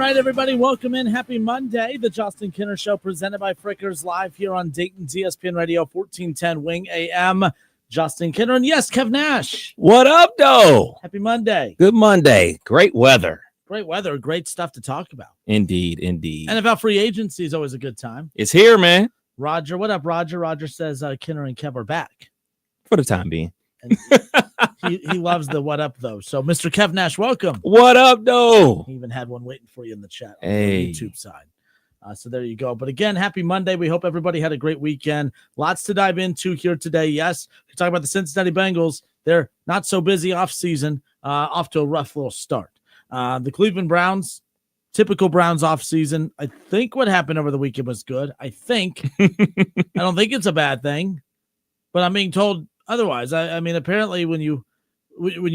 right, everybody, welcome in. Happy Monday. The Justin Kinner Show presented by Frickers live here on Dayton's ESPN Radio 1410 Wing AM. Justin Kinner and yes, Kev Nash. What up, though? Happy Monday. Good Monday. Great weather. Great weather. Great stuff to talk about. Indeed, indeed. NFL free agency is always a good time. It's here, man. Roger, what up, Roger? Roger says Kinner and Kev are back. For the time being. And he loves the what up, though. So, Mr. Kev Nash, welcome. What up, though? He even had one waiting for you in the chat on Hey. the YouTube side. So there you go. But again, happy Monday. We hope everybody had a great weekend. Lots to dive into here today. Yes, we're talking about the Cincinnati Bengals. They're not so busy off season, off to a rough little start. The Cleveland Browns, typical Browns off season. I think what happened over the weekend was good. I think. I don't think it's a bad thing, but I'm being told otherwise. I mean, apparently when you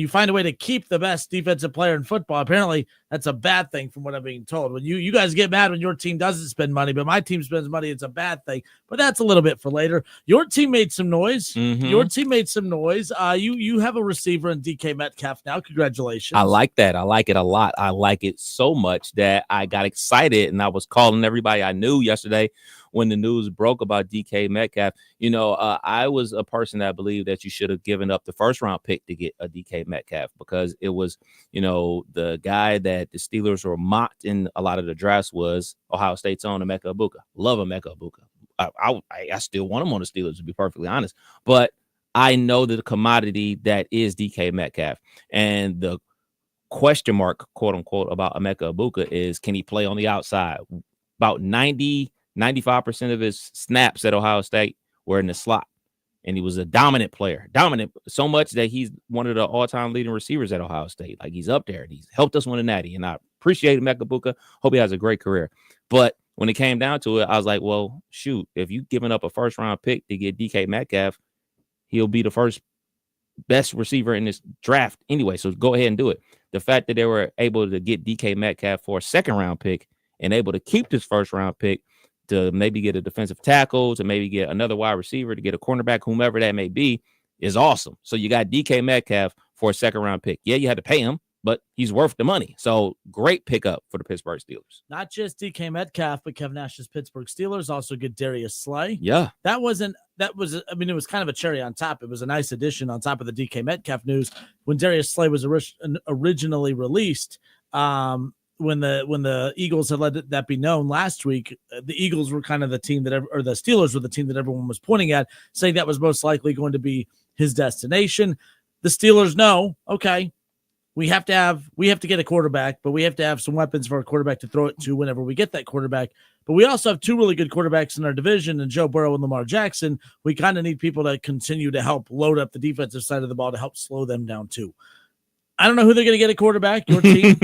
find a way to keep the best defensive player in football, apparently that's a bad thing from what I'm being told. When you guys get mad when your team doesn't spend money, but my team spends money, it's a bad thing. But that's a little bit for later. Your team made some noise. Mm-hmm. Your team made some noise. You have a receiver in DK Metcalf now. Congratulations. I like that. I like it a lot. I like it so much that I got excited and I was calling everybody I knew yesterday when the news broke about DK Metcalf. You know, I was a person that believed that you should have given up the first round pick to get a DK Metcalf because it was, you know, the guy that the Steelers were mocked in a lot of the drafts was Ohio State's own Emeka Egbuka. Love Emeka Egbuka. I still want him on the Steelers, to be perfectly honest. But I know the commodity that is DK Metcalf. And the question mark, quote unquote, about Emeka Egbuka is, can he play on the outside? About 95% of his snaps at Ohio State were in the slot. And he was a dominant player, dominant so much that he's one of the all-time leading receivers at Ohio State. Like, he's up there and he's helped us win a natty. And I appreciate Emeka Egbuka. Hope he has a great career. But when it came down to it, I was like, well, shoot, if you've given up a first-round pick to get DK Metcalf, he'll be the first best receiver in this draft anyway. So go ahead and do it. The fact that they were able to get DK Metcalf for a second-round pick and able to keep this first-round pick to maybe get a defensive tackle, to maybe get another wide receiver, to get a cornerback, whomever that may be, is awesome. So you got DK Metcalf for a second-round pick. Yeah, you had to pay him, but he's worth the money. So great pickup for the Pittsburgh Steelers. Not just DK Metcalf, but Kevin Nash's Pittsburgh Steelers also get Darius Slay. Yeah. It was kind of a cherry on top. It was a nice addition on top of the DK Metcalf news. When Darius Slay was originally released, when the Eagles had let that be known last week, the Eagles were kind of the team the Steelers were the team that everyone was pointing at, saying that was most likely going to be his destination. The Steelers know, okay, we have to get a quarterback, but we have to have some weapons for a quarterback to throw it to whenever we get that quarterback. But we also have two really good quarterbacks in our division, and Joe Burrow and Lamar Jackson. We kind of need people to continue to help load up the defensive side of the ball to help slow them down too. I don't know who they're going to get at quarterback. Your team.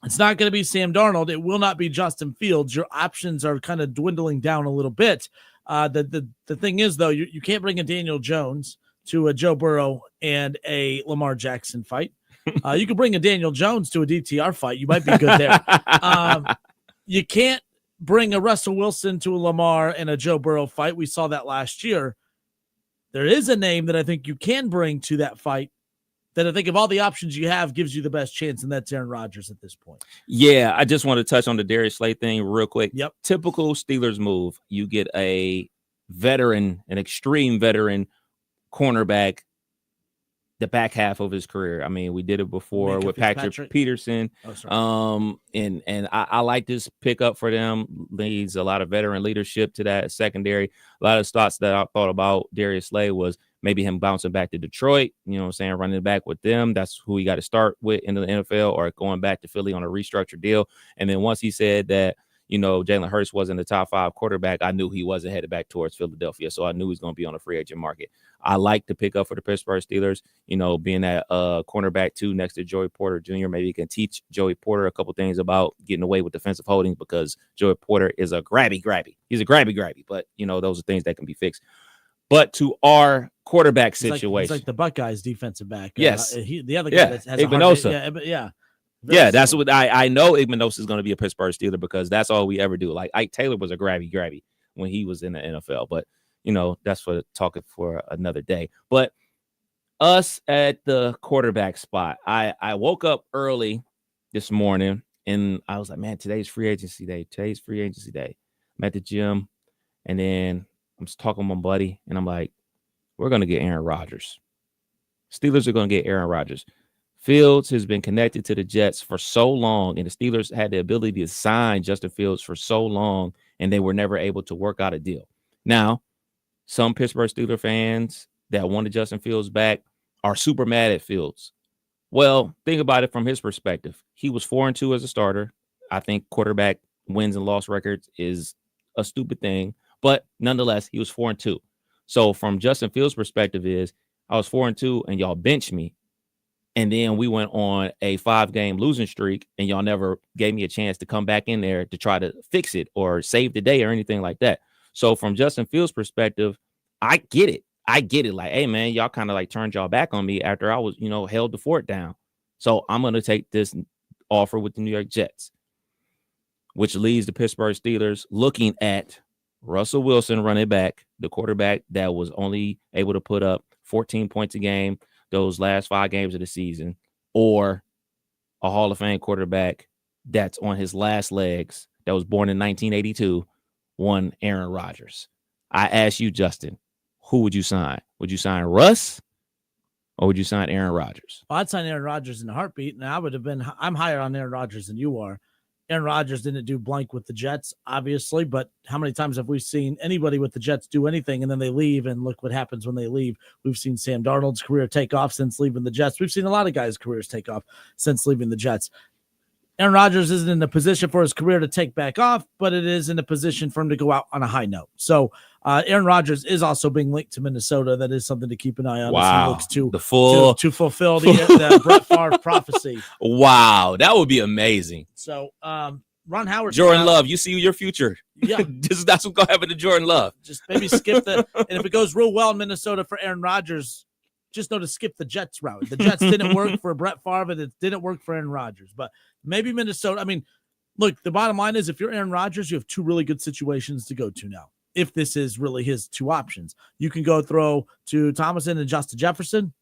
It's not going to be Sam Darnold. It will not be Justin Fields. Your options are kind of dwindling down a little bit. The thing is, though, you can't bring a Daniel Jones to a Joe Burrow and a Lamar Jackson fight. You can bring a Daniel Jones to a DTR fight. You might be good there. You can't bring a Russell Wilson to a Lamar and a Joe Burrow fight. We saw that last year. There is a name that I think you can bring to that fight that I think of all the options you have gives you the best chance, and that's Aaron Rodgers at this point. Yeah, I just want to touch on the Darius Slay thing real quick. Yep. Typical Steelers move. You get a veteran, an extreme veteran cornerback the back half of his career. I mean, we did it before with Patrick Peterson. And I like this pickup for them. Leads a lot of veteran leadership to that secondary. A lot of thoughts that I thought about Darius Slay was maybe him bouncing back to Detroit, you know what I'm saying, running back with them. That's who he got to start with in the NFL, or going back to Philly on a restructured deal. And then once he said that, you know, Jalen Hurts wasn't the top 5 quarterback, I knew he wasn't headed back towards Philadelphia. So I knew he was going to be on the free agent market. I like to pick up for the Pittsburgh Steelers, you know, being that cornerback 2 next to Joey Porter Jr. Maybe he can teach Joey Porter a couple things about getting away with defensive holdings, because Joey Porter is a grabby. He's a grabby, but, you know, those are things that can be fixed. But to our quarterback situation. It's like the Buckeyes defensive back. Yes. The other guy that has Igbinosa. Yeah, that's what I know. Igbinosa is going to be a Pittsburgh Steeler because that's all we ever do. Like Ike Taylor was a grabby when he was in the NFL, but you know, that's for talking for another day. But us at the quarterback spot, I woke up early this morning And I was like, man, today's free agency day. Today's free agency day. I'm at the gym, and then I'm just talking with my buddy, and I'm like, we're going to get Aaron Rodgers. Steelers are going to get Aaron Rodgers. Fields has been connected to the Jets for so long, and the Steelers had the ability to sign Justin Fields for so long, and they were never able to work out a deal. Now, some Pittsburgh Steelers fans that wanted Justin Fields back are super mad at Fields. Well, think about it from his perspective. He was 4-2 as a starter. I think quarterback wins and loss records is a stupid thing, but nonetheless, he was 4-2. So from Justin Fields' perspective is, I was 4-2 and y'all benched me. And then we went on a 5-game losing streak and y'all never gave me a chance to come back in there to try to fix it or save the day or anything like that. So from Justin Fields' perspective, I get it. Like, hey, man, y'all kind of like turned y'all back on me after I was, held the fort down. So I'm going to take this offer with the New York Jets, which leaves the Pittsburgh Steelers looking at Russell Wilson running back, the quarterback that was only able to put up 14 points a game those last 5 games of the season, or a Hall of Fame quarterback that's on his last legs that was born in 1982, one Aaron Rodgers. I ask you, Justin, who would you sign? Would you sign Russ or would you sign Aaron Rodgers? Well, I'd sign Aaron Rodgers in a heartbeat, and I'm higher on Aaron Rodgers than you are. Aaron Rodgers didn't do blank with the Jets, obviously, but how many times have we seen anybody with the Jets do anything and then they leave, and look what happens when they leave? We've seen Sam Darnold's career take off since leaving the Jets. We've seen a lot of guys' careers take off since leaving the Jets. Aaron Rodgers isn't in a position for his career to take back off, but it is in a position for him to go out on a high note. So Aaron Rodgers is also being linked to Minnesota. That is something to keep an eye on. Wow. As he looks to fulfill the Brett Favre prophecy. Wow, that would be amazing. So Ron Howard, Jordan Love, you see your future. Yeah, that's what's gonna happen to Jordan Love. Just maybe skip and if it goes real well in Minnesota for Aaron Rodgers, just know to skip the Jets route. The Jets didn't work for Brett Favre, and it didn't work for Aaron Rodgers. But maybe Minnesota. I mean, look, the bottom line is if you're Aaron Rodgers, you have 2 really good situations to go to now. If this is really his 2 options, you can go throw to Thomason and Justin Jefferson,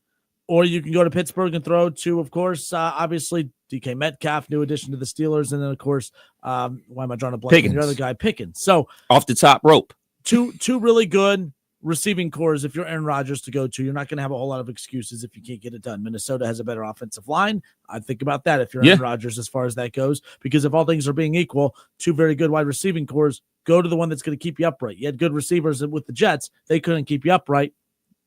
or you can go to Pittsburgh and throw to, of course, obviously DK Metcalf, new addition to the Steelers, and then of course, why am I drawing a blank? The other guy, Pickens. So off the top rope, two really good receiving cores. If you're Aaron Rodgers to go to, you're not going to have a whole lot of excuses if you can't get it done. Minnesota has a better offensive line. I think about that if you're Aaron Rodgers as far as that goes, because if all things are being equal, 2 very good wide receiving cores, go to the one that's going to keep you upright. You had good receivers with the Jets. They couldn't keep you upright.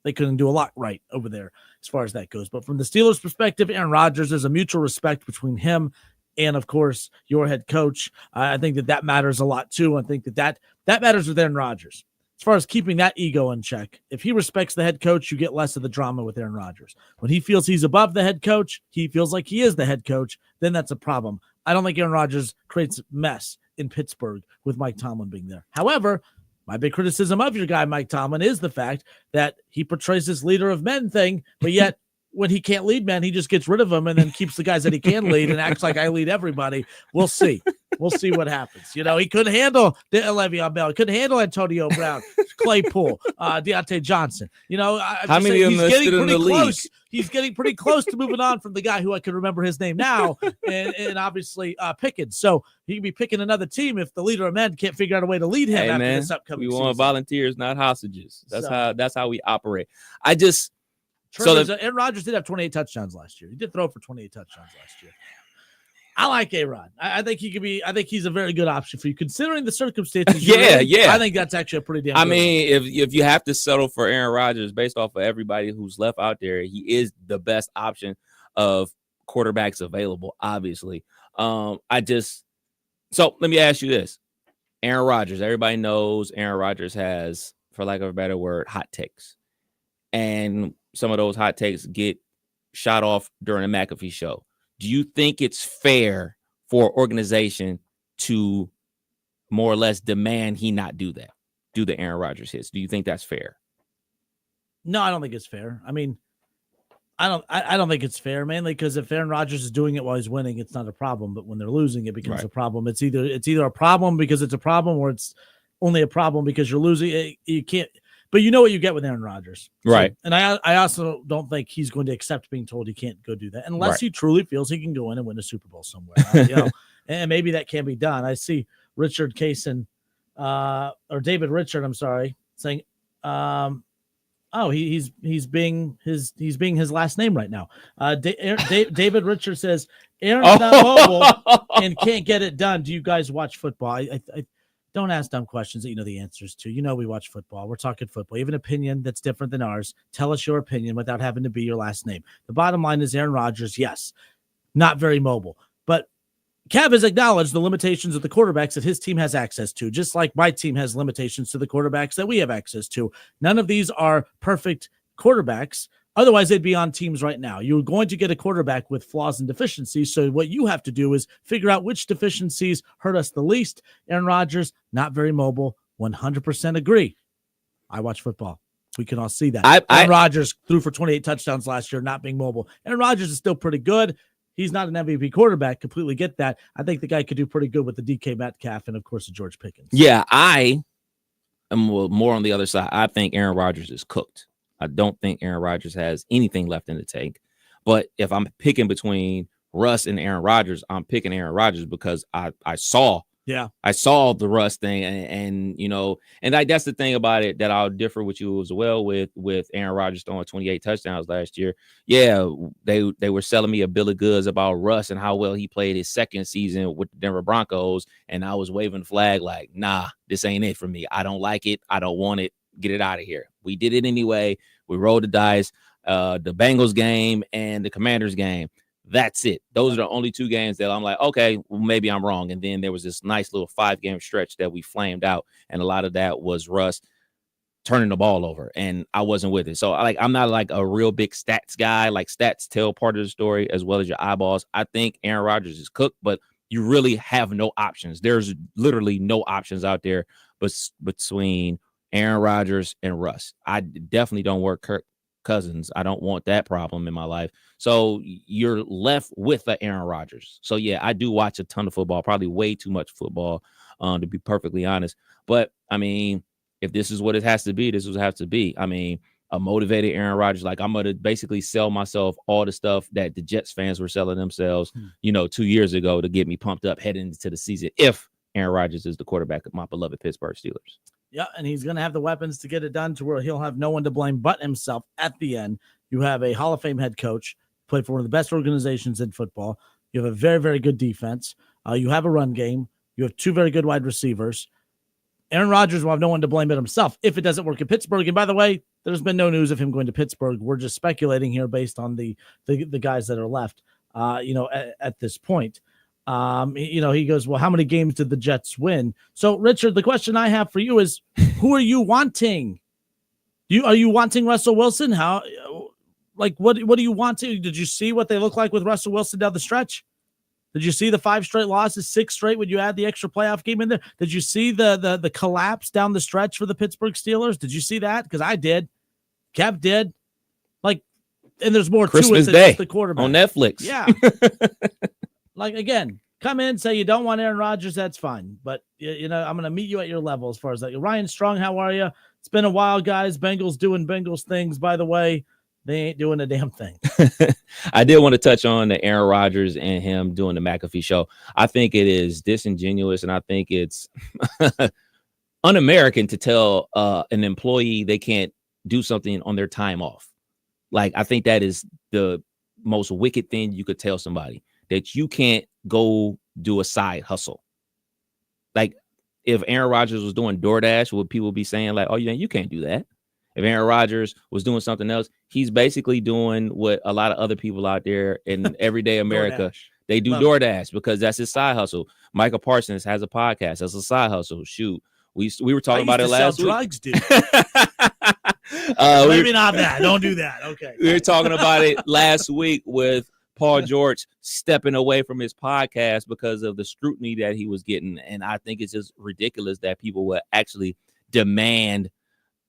They couldn't do a lot right over there as far as that goes. But from the Steelers' perspective, Aaron Rodgers, there's a mutual respect between him and, of course, your head coach. I think that matters a lot, too. I think that matters with Aaron Rodgers. As far as keeping that ego in check, if he respects the head coach, you get less of the drama with Aaron Rodgers. When he feels he's above the head coach, he feels like he is the head coach, then that's a problem. I don't think Aaron Rodgers creates mess in Pittsburgh with Mike Tomlin being there. However, my big criticism of your guy, Mike Tomlin, is the fact that he portrays this leader of men thing, but yet when he can't lead men, he just gets rid of them and then keeps the guys that he can lead and acts like I lead everybody. We'll see. We'll see what happens. He couldn't handle Le'Veon Bell. He couldn't handle Antonio Brown, Claypool, Deontay Johnson. How many of them are still in the league? He's getting pretty close to moving on from the guy who I can remember his name now, and obviously Pickens. So he can be picking another team if the leader of men can't figure out a way to lead him after this upcoming season. We want volunteers, not hostages. That's how we operate. Aaron Rodgers did have 28 touchdowns last year. He did throw for 28 touchdowns last year. I like A-Rod. I think he could be. I think he's a very good option for you, considering the circumstances. Yeah. I think that's actually a pretty damn. I mean, if you have to settle for Aaron Rodgers based off of everybody who's left out there, he is the best option of quarterbacks available. Obviously, so let me ask you this: Aaron Rodgers. Everybody knows Aaron Rodgers has, for lack of a better word, hot takes, and some of those hot takes get shot off during the McAfee show. Do you think it's fair for an organization to more or less demand he not do that, do the Aaron Rodgers hits? Do you think that's fair? No, I don't think it's fair. I mean, I don't think it's fair, mainly because if Aaron Rodgers is doing it while he's winning, it's not a problem. But when they're losing, it becomes a problem. It's either a problem because it's a problem, or it's only a problem because you're losing. You can't. But you know what you get with Aaron Rodgers. Right. And I also don't think he's going to accept being told he can't go do that unless he truly feels he can go in and win a Super Bowl somewhere. and maybe that can be done. I see Richard Kaysen, or David Richard, I'm sorry, saying, he's being his last name right now. David Richard says Aaron's not mobile and can't get it done. Do you guys watch football? I don't ask dumb questions that you know the answers to. You know we watch football. We're talking football. You have an opinion that's different than ours. Tell us your opinion without having to be your last name. The bottom line is Aaron Rodgers, yes, not very mobile. But Kev has acknowledged the limitations of the quarterbacks that his team has access to, just like my team has limitations to the quarterbacks that we have access to. None of these are perfect quarterbacks. Otherwise, they'd be on teams right now. You're going to get a quarterback with flaws and deficiencies. So what you have to do is figure out which deficiencies hurt us the least. Aaron Rodgers, not very mobile, 100% agree. I watch football. We can all see that. Aaron Rodgers threw for 28 touchdowns last year, not being mobile. Aaron Rodgers is still pretty good. He's not an MVP quarterback. Completely get that. I think the guy could do pretty good with the DK Metcalf and, of course, the George Pickens. Yeah, I am more on the other side. I think Aaron Rodgers is cooked. I don't think Aaron Rodgers has anything left in the tank. But if I'm picking between Russ and Aaron Rodgers, I'm picking Aaron Rodgers because I saw the Russ thing, and you know, and that's the thing about it that I'll differ with you as well with Aaron Rodgers throwing 28 touchdowns last year. Yeah, they were selling me a bill of goods about Russ and how well he played his second season with the Denver Broncos, and I was waving the flag like, nah, this ain't it for me. I don't like it. I don't want it. Get it out of here. We did it anyway. We rolled the dice. The Bengals game and the Commanders game. That's it. Those are the only two games that I'm like, okay, well, maybe I'm wrong. And then there was this nice little 5-game stretch that we flamed out. And a lot of that was Russ turning the ball over. And I wasn't with it. So I'm not like a real big stats guy. Like stats tell part of the story as well as your eyeballs. I think Aaron Rodgers is cooked, but you really have no options. There's literally no options out there between Aaron Rodgers and Russ. I definitely don't work Kirk Cousins. I don't want that problem in my life. So you're left with the Aaron Rodgers. So yeah, I do watch a ton of football, probably way too much football, to be perfectly honest. But I mean, if this is what it has to be, this is what it has to be. I mean, a motivated Aaron Rodgers, like I'm going to basically sell myself all the stuff that the Jets fans were selling themselves, 2 years ago to get me pumped up heading into the season. If Aaron Rodgers is the quarterback of my beloved Pittsburgh Steelers. Yeah, and he's going to have the weapons to get it done to where he'll have no one to blame but himself at the end. You have a Hall of Fame head coach, played for one of the best organizations in football. You have a very, very good defense. You have a run game. You have two very good wide receivers. Aaron Rodgers will have no one to blame but himself if it doesn't work in Pittsburgh. And by the way, there's been no news of him going to Pittsburgh. We're just speculating here based on the guys that are left, at this point. He goes, well, how many games did the Jets win? So, Richard, the question I have for you is, who are you wanting? Are you wanting Russell Wilson? What do you want to? Did you see what they look like with Russell Wilson down the stretch? Did you see the 5 straight losses, 6 straight when you add the extra playoff game in there? Did you see the collapse down the stretch for the Pittsburgh Steelers? Did you see that? Because I did. Kev did. And there's more Christmas to it than Day just the quarterback. On Netflix. Yeah. Again, come in, say you don't want Aaron Rodgers, that's fine. But, I'm going to meet you at your level as far as that. Ryan Strong, how are you? It's been a while, guys. Bengals doing Bengals things. By the way, they ain't doing a damn thing. I did want to touch on the Aaron Rodgers and him doing the McAfee show. I think it is disingenuous, and I think it's un-American to tell an employee they can't do something on their time off. I think that is the most wicked thing you could tell somebody, that you can't go do a side hustle. If Aaron Rodgers was doing DoorDash, would people be saying oh, yeah, you can't do that? If Aaron Rodgers was doing something else, he's basically doing what a lot of other people out there in everyday America, they do DoorDash because that's his side hustle. Michael Parsons has a podcast. That's a side hustle. Shoot. We were talking about it last week. Drugs, dude. Maybe not that. Don't do that. Okay. We were talking about it last week with Paul George stepping away from his podcast because of the scrutiny that he was getting. And I think it's just ridiculous that people would actually demand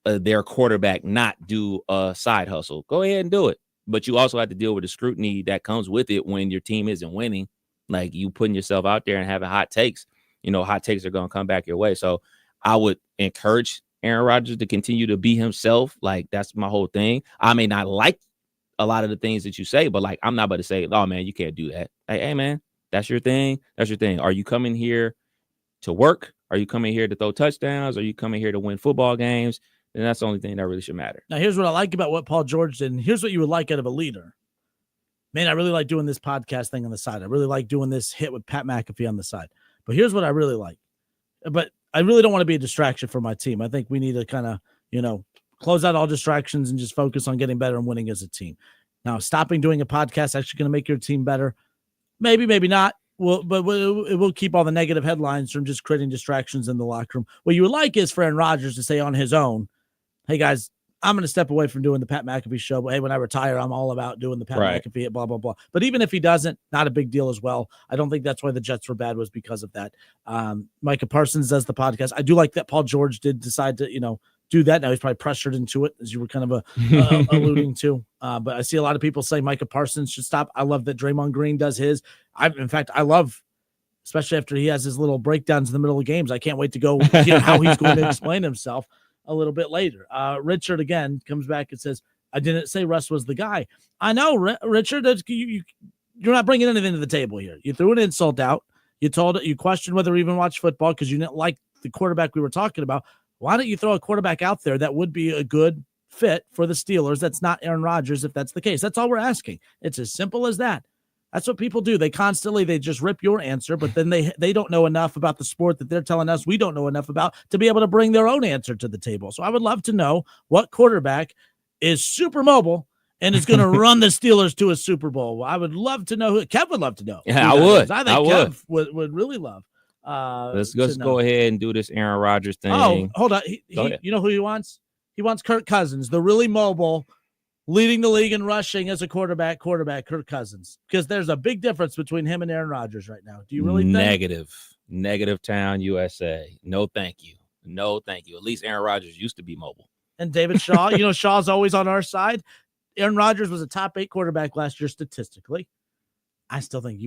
their quarterback not do a side hustle. Go ahead and do it. But you also have to deal with the scrutiny that comes with it when your team isn't winning. You putting yourself out there and having hot takes, hot takes are going to come back your way. So I would encourage Aaron Rodgers to continue to be himself. That's my whole thing. I may not like a lot of the things that you say, but I'm not about to say, oh man, you can't do that. Hey man, That's your thing. That's your thing. Are you coming here to work? Are you coming here to throw touchdowns? Are you coming here to win football games? Then that's the only thing that really should matter. Now, here's what I like about what Paul George did, and here's what you would like out of a leader. Man, I really like doing this podcast thing on the side. I really like doing this hit with Pat McAfee on the side. But here's what I really like. But I really don't want to be a distraction for my team. I think we need to kind of, close out all distractions and just focus on getting better and winning as a team. Now, stopping doing a podcast actually going to make your team better. Maybe, maybe not. But it will keep all the negative headlines from just creating distractions in the locker room. What you would like is for Aaron Rodgers to say on his own, hey, guys, I'm going to step away from doing the Pat McAfee show. But, hey, when I retire, I'm all about doing the Pat McAfee at blah, blah, blah. But even if he doesn't, not a big deal as well. I don't think that's why the Jets were bad was because of that. Micah Parsons does the podcast. I do like that Paul George did decide to, do that. Now he's probably pressured into it, as you were kind of alluding to. But I see a lot of people say Micah Parsons should stop. I love that Draymond Green does his. In fact, I love, especially after he has his little breakdowns in the middle of games. I can't wait to go hear how he's going to explain himself a little bit later. Richard, again, comes back and says, I didn't say Russ was the guy. I know, Richard, you're not bringing anything to the table here. You threw an insult out. You questioned whether we even watched football because you didn't like the quarterback we were talking about. Why don't you throw a quarterback out there that would be a good fit for the Steelers that's not Aaron Rodgers if that's the case? That's all we're asking. It's as simple as that. That's what people do. They just rip your answer, but then they don't know enough about the sport that they're telling us we don't know enough about to be able to bring their own answer to the table. So I would love to know what quarterback is super mobile and is going to run the Steelers to a Super Bowl. I would love to know. Kev would love to know. Yeah, I would. I think Kev would really love. Let's go ahead and do this Aaron Rodgers thing. Oh, hold on. You know who he wants? He wants Kirk Cousins, the really mobile, leading the league in rushing as a quarterback, Kirk Cousins. Because there's a big difference between him and Aaron Rodgers right now. Do you really think? Negative town, USA. No, thank you. No, thank you. At least Aaron Rodgers used to be mobile. And David Shaw, Shaw's always on our side. Aaron Rodgers was a top 8 quarterback last year statistically. I still think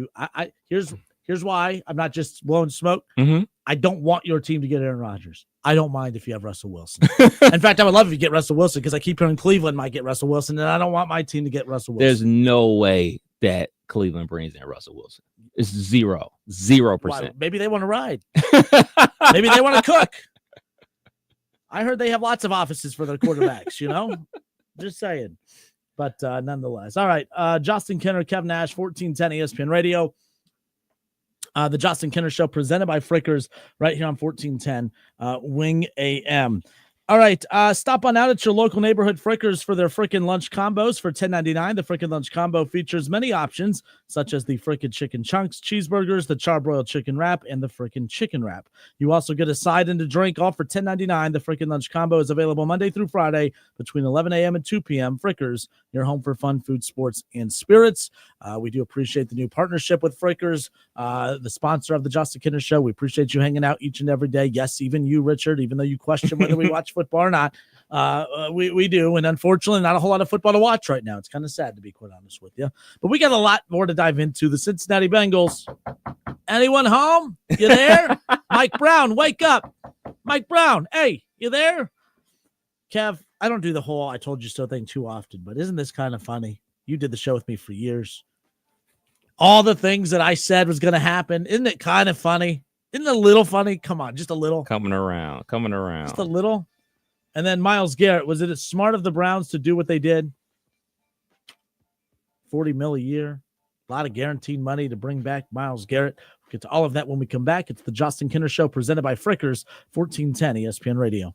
Here's why I'm not just blowing smoke. Mm-hmm. I don't want your team to get Aaron Rodgers. I don't mind if you have Russell Wilson. In fact, I would love if you get Russell Wilson because I keep hearing Cleveland might get Russell Wilson, and I don't want my team to get Russell Wilson. There's no way that Cleveland brings in Russell Wilson. It's 0%. Why? Maybe they want to ride. Maybe they want to cook. I heard they have lots of offices for their quarterbacks, Just saying. But nonetheless. All right. Justin Kenner, Kev Nash, 1410 ESPN Radio. The Justin Kenner Show presented by Frickers right here on 1410 Wing AM. All right, stop on out at your local neighborhood Frickers for their frickin' lunch combos for $10.99. The frickin' lunch combo features many options, such as the frickin' chicken chunks, cheeseburgers, the charbroiled chicken wrap, and the frickin' chicken wrap. You also get a side and a drink, all for $10.99. The frickin' lunch combo is available Monday through Friday between 11 a.m. and 2 p.m. Frickers, your home for fun, food, sports, and spirits. We do appreciate the new partnership with Frickers, the sponsor of the Justin Kenner Show. We appreciate you hanging out each and every day. Yes, even you, Richard, even though you question whether we watch football or not, we do. And unfortunately, not a whole lot of football to watch right now. It's kind of sad, to be quite honest with you. But we got a lot more to dive into. The Cincinnati Bengals. Anyone home? You there? Mike Brown, wake up. Mike Brown, hey, you there? Kev, I don't do the whole I told you so thing too often, but isn't this kind of funny? You did the show with me for years. All the things that I said was going to happen. Isn't it kind of funny? Isn't it a little funny? Come on, just a little. Coming around. Just a little. And then Myles Garrett, was it smart of the Browns to do what they did? $40 million a year. A lot of guaranteed money to bring back Myles Garrett. We'll get to all of that when we come back. It's the Justin Kenner Show presented by Frickers, 1410 ESPN Radio.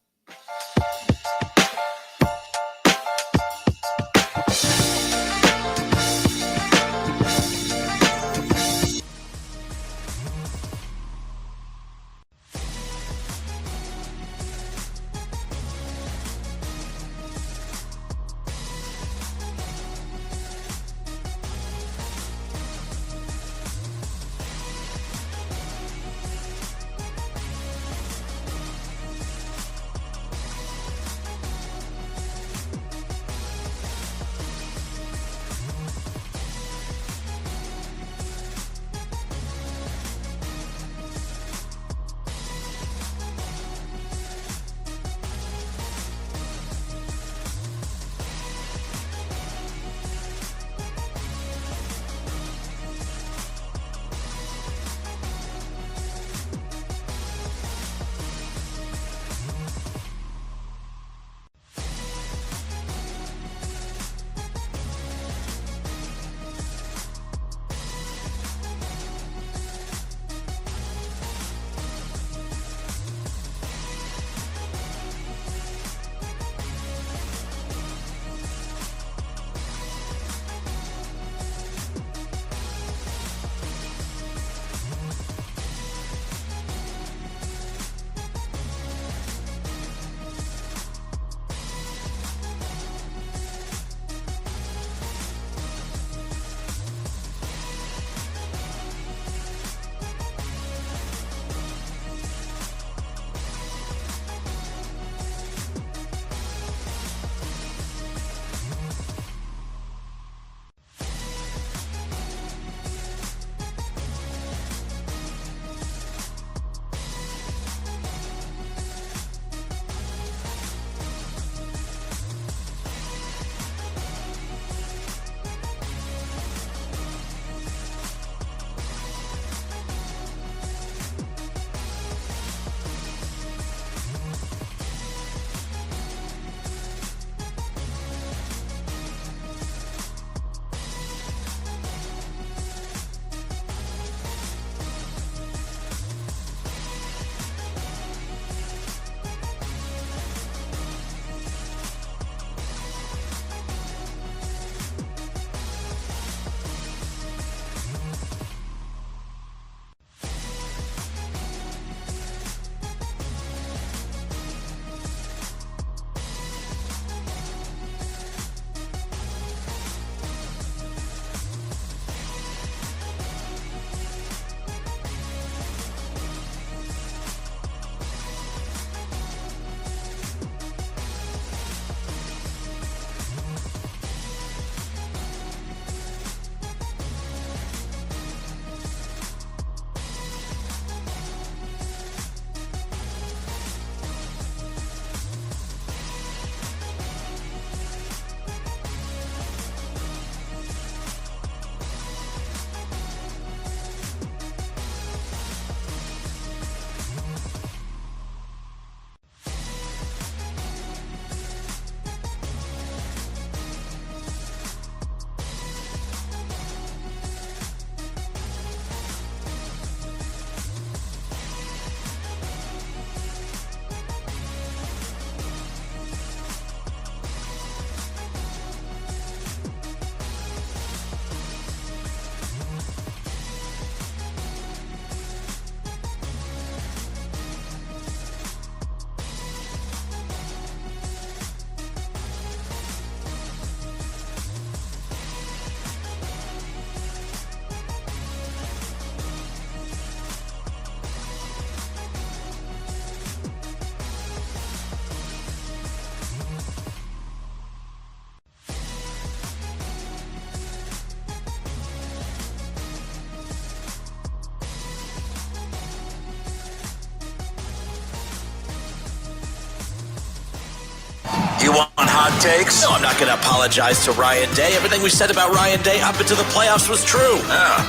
hot takes? No, I'm not going to apologize to Ryan Day. Everything we said about Ryan Day up into the playoffs was true.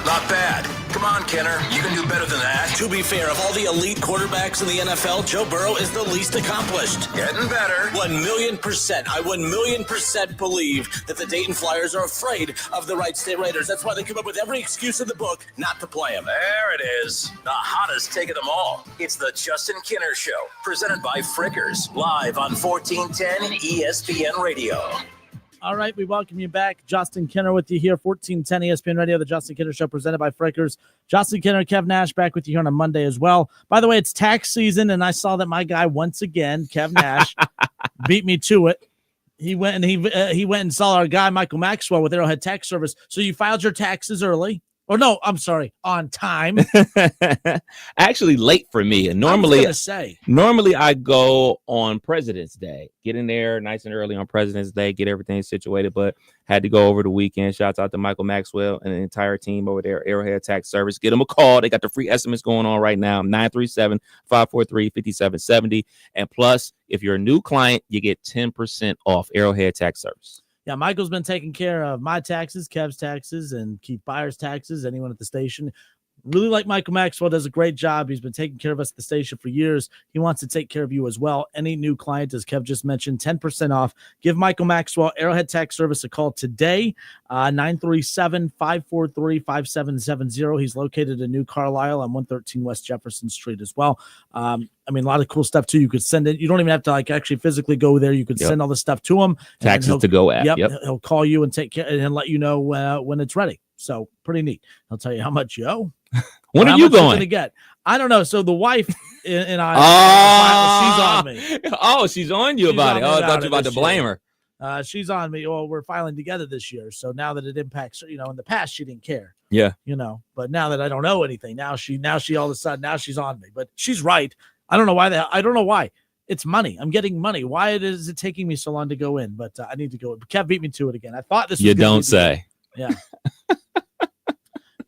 Not bad. Come on, Kenner. You can do better than that. To be fair, of all the elite quarterbacks in the NFL, Joe Burrow is the least accomplished. Getting better. 1,000,000%. I 1,000,000% believe that the Dayton Flyers are afraid of the Wright State Raiders. That's why they come up with every excuse in the book not to play them. There it is. The hottest take of them all. It's the Justin Kenner Show, presented by Frickers, live on 1410 ESPN Radio. All right, we welcome you back. Justin Kenner with you here, 1410 ESPN Radio, the Justin Kenner Show presented by Frickers. Justin Kenner, Kev Nash back with you here on a Monday as well. By the way, it's tax season, and I saw that my guy once again, Kev Nash, beat me to it. He went and saw our guy Michael Maxwell with Arrowhead Tax Service. So you filed your taxes early. Or no, I'm sorry, on time. Actually, late for me. And normally I go on President's Day. Get in there nice and early on President's Day, get everything situated, but had to go over the weekend. Shouts out to Michael Maxwell and the entire team over there, Arrowhead Tax Service. Get them a call. They got the free estimates going on right now, 937-543-5770. And plus, if you're a new client, you get 10% off Arrowhead Tax Service. Yeah, Michael's been taking care of my taxes, Kev's taxes, and Keith Byers' taxes, anyone at the station. Really like Michael Maxwell, does a great job. He's been taking care of us at the station for years. He wants to take care of you as well. Any new client, as Kev just mentioned, 10% off. Give Michael Maxwell, Arrowhead Tax Service, a call today, 937-543-5770. He's located in New Carlisle on 113 West Jefferson Street as well. I mean, a lot of cool stuff, too. You could send it. You don't even have to, actually physically go there. You could send all the stuff to him. Taxes to go at. Yep. He'll call you and take care and let you know when it's ready. So pretty neat. He'll tell you how much you owe. When are you going to get? I don't know. So the wife and I, she's on me. Oh, she's on you about it. Oh, I thought you were about to blame her. She's on me. Well, we're filing together this year. So now that it impacts, in the past, she didn't care. Yeah. But now that I don't know anything, now she all of a sudden, now she's on me. But she's right. I don't know why I don't know why. It's money. I'm getting money. Why is it taking me so long to go in? But I need to go. Kev beat me to it again. I thought this was You don't say. Yeah.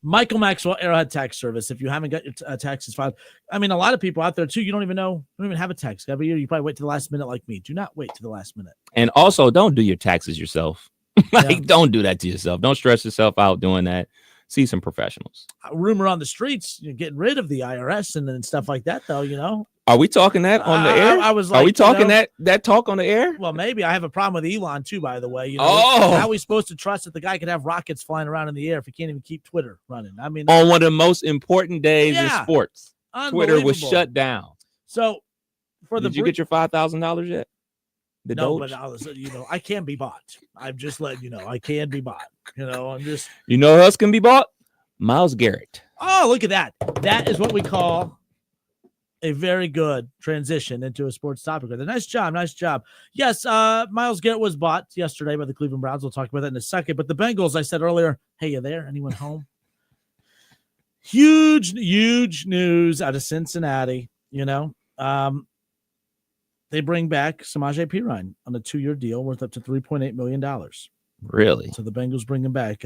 Michael Maxwell, Arrowhead Tax Service. If you haven't got your taxes filed, I mean, a lot of people out there too, you don't even have a tax every year. You probably wait to the last minute like me. Do not wait to the last minute. And also, don't do your taxes yourself. Don't do that to yourself. Don't stress yourself out doing that. See some professionals. A rumor on the streets, getting rid of the IRS and stuff like that, though. Are we talking that on the air? I was like, are we talking that talk on the air? Well, maybe. I have a problem with Elon too, by the way. Oh, how are we supposed to trust that the guy could have rockets flying around in the air if he can't even keep Twitter running? I mean, on one of the most important days in sports, Twitter was shut down. So, did you get your $5,000 yet? No, Doge? But I can be bought. I'm just letting you know, I can be bought. I'm just. You know who else can be bought? Myles Garrett. Oh, look at that! That is what we call a very good transition into a sports topic. Nice job. Yes, Myles Garrett was bought yesterday by the Cleveland Browns. We'll talk about that in a second. But the Bengals, I said earlier, hey, you there? Anyone home? Huge news out of Cincinnati. They bring back Samaje Perine on a 2-year deal worth up to $3.8 million. Really? So the Bengals bring him back.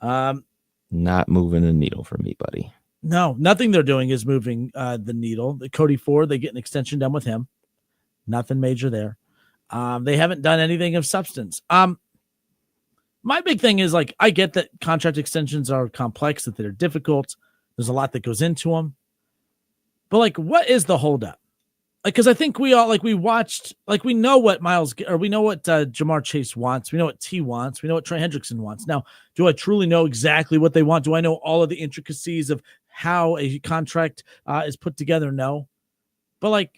Not moving the needle for me, buddy. No, nothing they're doing is moving the needle. Cody Ford, they get an extension done with him. Nothing major there. They haven't done anything of substance. My big thing is, I get that contract extensions are complex, that they're difficult. There's a lot that goes into them. But, what is the holdup? Because I think we all, we watched, we know what we know what Jamar Chase wants. We know what T wants. We know what Trey Hendrickson wants. Now, do I truly know exactly what they want? Do I know all of the intricacies of how a contract is put together? No. But,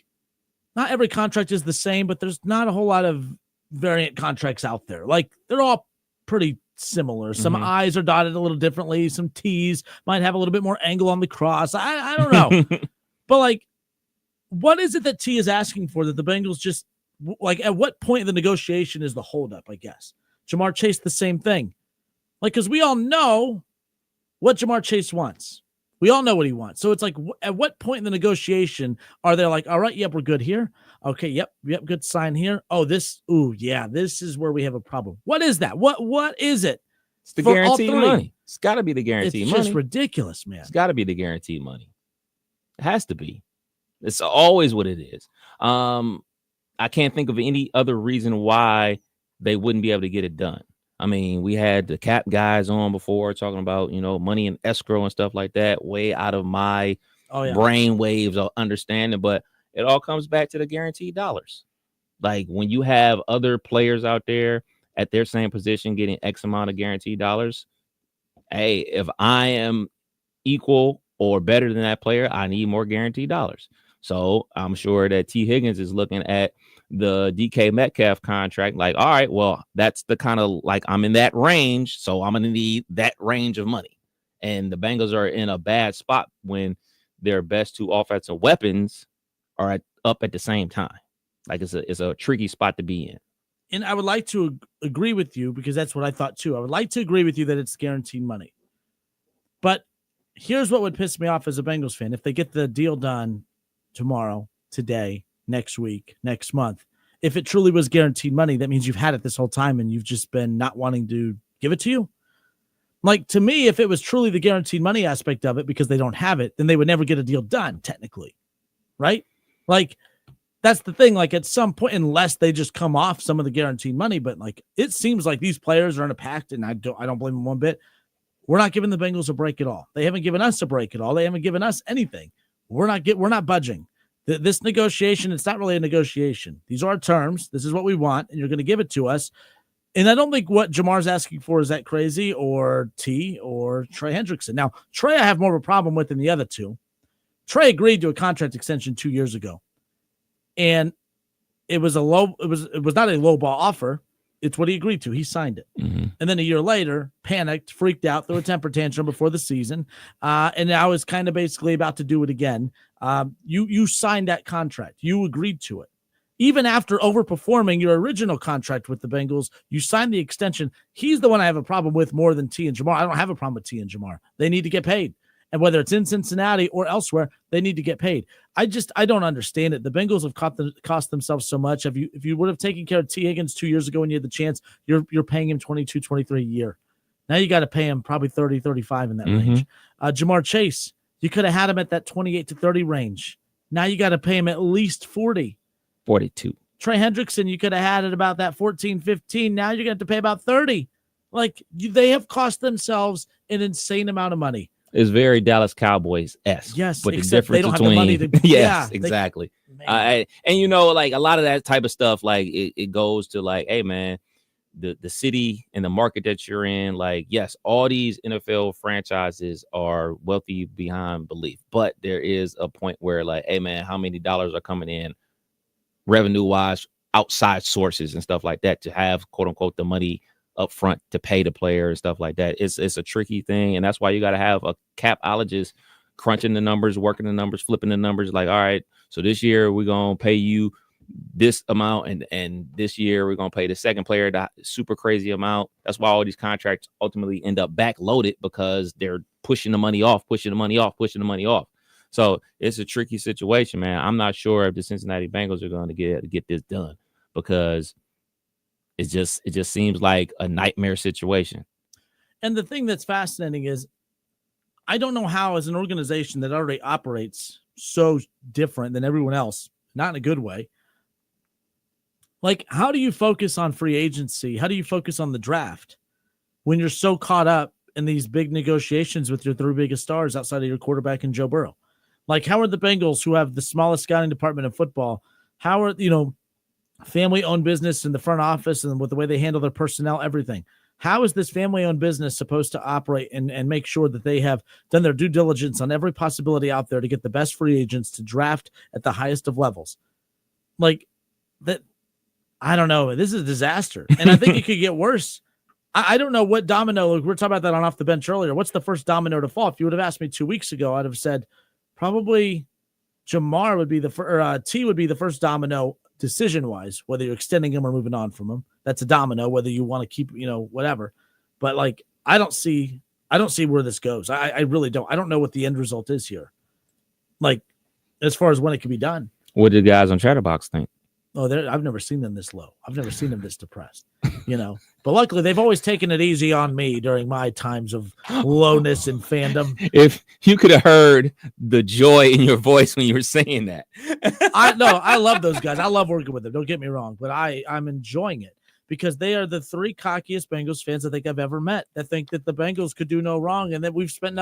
not every contract is the same, but there's not a whole lot of variant contracts out there. They're all pretty similar. Some I's are dotted a little differently. Some T's might have a little bit more angle on the cross. I don't know. But, what is it that T is asking for that the Bengals just at what point in the negotiation is the holdup, I guess? Jamar Chase, the same thing. Because we all know what Jamar Chase wants. We all know what he wants. So it's at what point in the negotiation are they all right, yep, we're good here. Okay, yep, good sign here. Oh, this is where we have a problem. What is that? What is it? It's the guaranteed money. It's got to be the guaranteed money. It's just ridiculous, man. It's got to be the guaranteed money. It has to be. It's always what it is. I can't think of any other reason why they wouldn't be able to get it done. I mean, we had the cap guys on before talking about, money and escrow and stuff like that, way out of my brain waves of understanding. But it all comes back to the guaranteed dollars. Like when you have other players out there at their same position getting X amount of guaranteed dollars, hey, if I am equal or better than that player, I need more guaranteed dollars. So I'm sure that T. Higgins is looking at the DK Metcalf contract like, all right, well, that's the kind of like I'm in that range, so I'm going to need that range of money. And the Bengals are in a bad spot when their best two offensive weapons are up at the same time. Like it's a tricky spot to be in. And I would like to agree with you because that's what I thought too. I would like to agree with you that it's guaranteed money. But here's what would piss me off as a Bengals fan. If they get the deal done tomorrow, today, next week, next month, if it truly was guaranteed money, that means you've had it this whole time and you've just been not wanting to give it to you. Like, to me, if it was truly the guaranteed money aspect of it because they don't have it, then they would never get a deal done, technically. Right? Like, that's the thing. Like, at some point, unless they just come off some of the guaranteed money, but like, it seems like these players are in a pact, and I don't blame them one bit. We're not giving the Bengals a break at all. They haven't given us a break at all. They haven't given us anything. We're not budging. This negotiation, it's not really a negotiation. These are our terms. This is what we want, and you're going to give it to us. And I don't think what Jamar's asking for is that crazy, or T, or Trey Hendrickson. Now, Trey, I have more of a problem with than the other two. Trey agreed to a contract extension 2 years ago, and it was not a low ball offer. It's what he agreed to. He signed it. Mm-hmm. And then a year later, panicked, freaked out, threw a temper tantrum before the season. And now is kind of basically about to do it again. You signed that contract. You agreed to it. Even after overperforming your original contract with the Bengals, you signed the extension. He's the one I have a problem with more than T and Jamar. I don't have a problem with T and Jamar. They need to get paid. And whether it's in Cincinnati or elsewhere, they need to get paid. I don't understand it. The Bengals have cost themselves so much. If you would have taken care of T. Higgins 2 years ago when you had the chance, you're paying him 22, 23 a year. Now you got to pay him probably 30, 35 in that range. Jamar Chase, you could have had him at that 28 to 30 range. Now you got to pay him at least 40. 42. Trey Hendrickson, you could have had it about that 14, 15. Now you're going to have to pay about 30. Like, they have cost themselves an insane amount of money. It's very Dallas Cowboys-esque. Yes, but the difference they don't between have the money to, yes, exactly. And like a lot of that type of stuff, like it goes to like, hey man, the city and the market that you're in, like, yes, all these NFL franchises are wealthy beyond belief, but there is a point where like, hey man, how many dollars are coming in revenue wise, outside sources and stuff like that to have quote unquote the money up front to pay the player and stuff like that. It's a tricky thing. And that's why you got to have a capologist crunching the numbers, working the numbers, flipping the numbers. Like, all right, so this year we're going to pay you this amount. And this year we're going to pay the second player that super crazy amount. That's why all these contracts ultimately end up backloaded because they're pushing the money off. So it's a tricky situation, man. I'm not sure if the Cincinnati Bengals are going to get this done because it just seems like a nightmare situation. And the thing that's fascinating is I don't know how, as an organization that already operates so different than everyone else, not in a good way, like, how do you focus on free agency? How do you focus on the draft when you're so caught up in these big negotiations with your three biggest stars outside of your quarterback and Joe Burrow? Like, how are the Bengals, who have the smallest scouting department in football, how are, family-owned business in the front office and with the way they handle their personnel, everything. How is this family-owned business supposed to operate and make sure that they have done their due diligence on every possibility out there to get the best free agents to draft at the highest of levels? Like, that, I don't know. This is a disaster. And I think it could get worse. I don't know what domino, we were talking about that on Off the Bench earlier. What's the first domino to fall? If you would have asked me 2 weeks ago, I'd have said probably Jamar would be T would be the first domino decision-wise, whether you're extending him or moving on from him. That's a domino, whether you want to keep, whatever. But like, I don't see where this goes. I really don't. I don't know what the end result is here. Like, as far as when it can be done. What did guys on Chatterbox think? Oh, I've never seen them this low. I've never seen them this depressed, But luckily, they've always taken it easy on me during my times of lowness in fandom. If you could have heard the joy in your voice when you were saying that. I love those guys. I love working with them. Don't get me wrong, but I'm enjoying it because they are the three cockiest Bengals fans I think I've ever met that think that the Bengals could do no wrong and that we've spent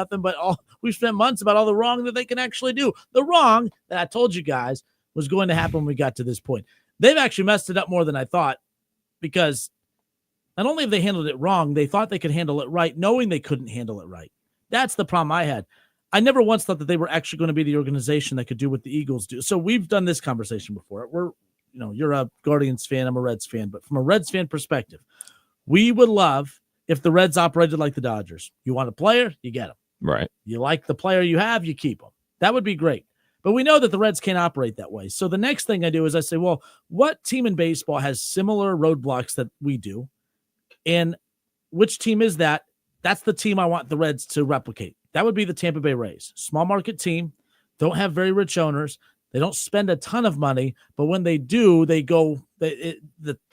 we've spent months about all the wrong that they can actually do. The wrong that I told you guys was going to happen when we got to this point. They've actually messed it up more than I thought because not only have they handled it wrong, they thought they could handle it right, knowing they couldn't handle it right. That's the problem I had. I never once thought that they were actually going to be the organization that could do what the Eagles do. So we've done this conversation before. You're a Guardians fan, I'm a Reds fan, but from a Reds fan perspective, we would love if the Reds operated like the Dodgers. You want a player, you get him. Right. You like the player you have, you keep him. That would be great. But we know that the Reds can't operate that way. So the next thing I do is I say, well, what team in baseball has similar roadblocks that we do? And which team is that? That's the team I want the Reds to replicate. That would be the Tampa Bay Rays. Small market team, don't have very rich owners. They don't spend a ton of money, but when they do, they go, the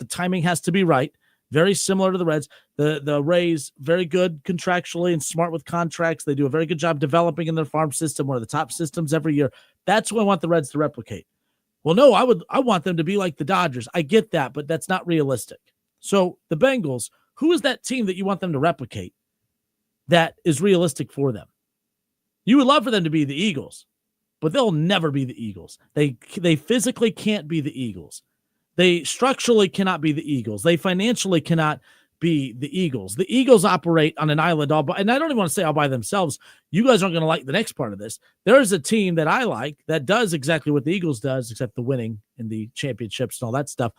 timing has to be right. Very similar to the Reds. The Rays, very good contractually and smart with contracts. They do a very good job developing in their farm system, one of the top systems every year. That's what I want the Reds to replicate. Well, no, I want them to be like the Dodgers. I get that, but that's not realistic. So the Bengals, who is that team that you want them to replicate that is realistic for them? You would love for them to be the Eagles, but they'll never be the Eagles. They physically can't be the Eagles. They structurally cannot be the Eagles. They financially cannot be the Eagles. The Eagles operate on an island and I don't even want to say all by themselves. You guys aren't going to like the next part of this. There is a team that I like that does exactly what the Eagles does, except the winning in the championships and all that stuff.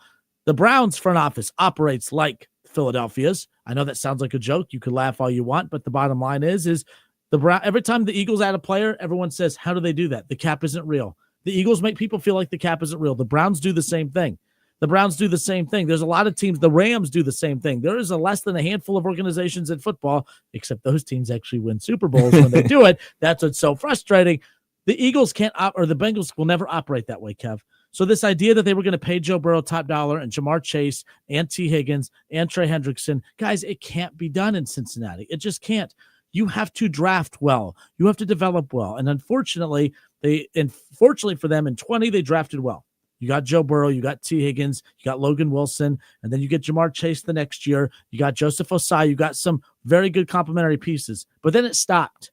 The Browns front office operates like Philadelphia's. I know that sounds like a joke. You could laugh all you want, but the bottom line is every time the Eagles add a player, everyone says, how do they do that? The cap isn't real. The Eagles make people feel like the cap isn't real. The Browns do the same thing. There's a lot of teams. The Rams do the same thing. There is less than a handful of organizations in football, except those teams actually win Super Bowls when they do it. That's what's so frustrating. The Eagles or the Bengals will never operate that way, Kev. So this idea that they were going to pay Joe Burrow top dollar and Jamar Chase and T. Higgins and Trey Hendrickson, guys, it can't be done in Cincinnati. It just can't. You have to draft well. You have to develop well. And unfortunately for them in 20, they drafted well. You got Joe Burrow, you got T. Higgins, you got Logan Wilson, and then you get Jamar Chase the next year. You got Joseph Osai. You got some very good complementary pieces. But then it stopped.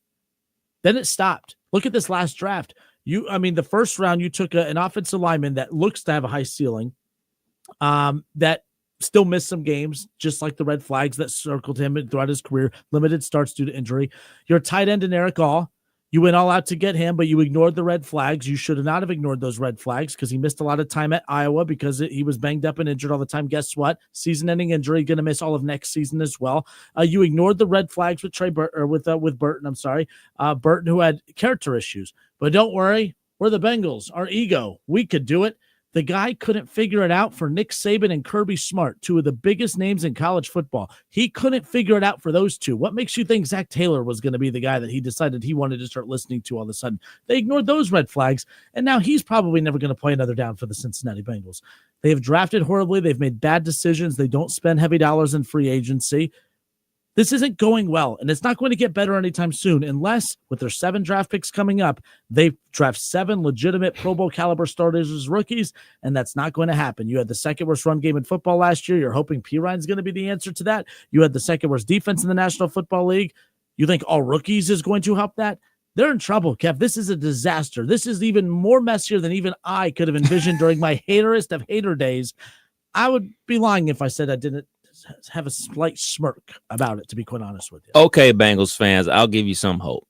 Look at this last draft. The first round, you took an offensive lineman that looks to have a high ceiling, that still missed some games, just like the red flags that circled him throughout his career, limited starts due to injury. Your tight end in Eric All, you went all out to get him, but you ignored the red flags. You should not have ignored those red flags because he missed a lot of time at Iowa because he was banged up and injured all the time. Guess what? Season-ending injury, going to miss all of next season as well. You ignored the red flags with with Burton. I'm sorry, Burton, who had character issues. But don't worry, we're the Bengals. Our ego, we could do it. The guy couldn't figure it out for Nick Saban and Kirby Smart, two of the biggest names in college football. He couldn't figure it out for those two. What makes you think Zach Taylor was going to be the guy that he decided he wanted to start listening to all of a sudden? They ignored those red flags, and now he's probably never going to play another down for the Cincinnati Bengals. They have drafted horribly. They've made bad decisions. They don't spend heavy dollars in free agency. This isn't going well, and it's not going to get better anytime soon unless, with their 7 draft picks coming up, they draft 7 legitimate Pro Bowl caliber starters as rookies, and that's not going to happen. You had the second worst run game in football last year. You're hoping Piron's going to be the answer to that. You had the second worst defense in the National Football League. You think all rookies is going to help that? They're in trouble, Kev. This is a disaster. This is even more messier than even I could have envisioned during my haterist of hater days. I would be lying if I said I didn't have a slight smirk about it, to be quite honest with you. Okay, Bengals fans, I'll give you some hope.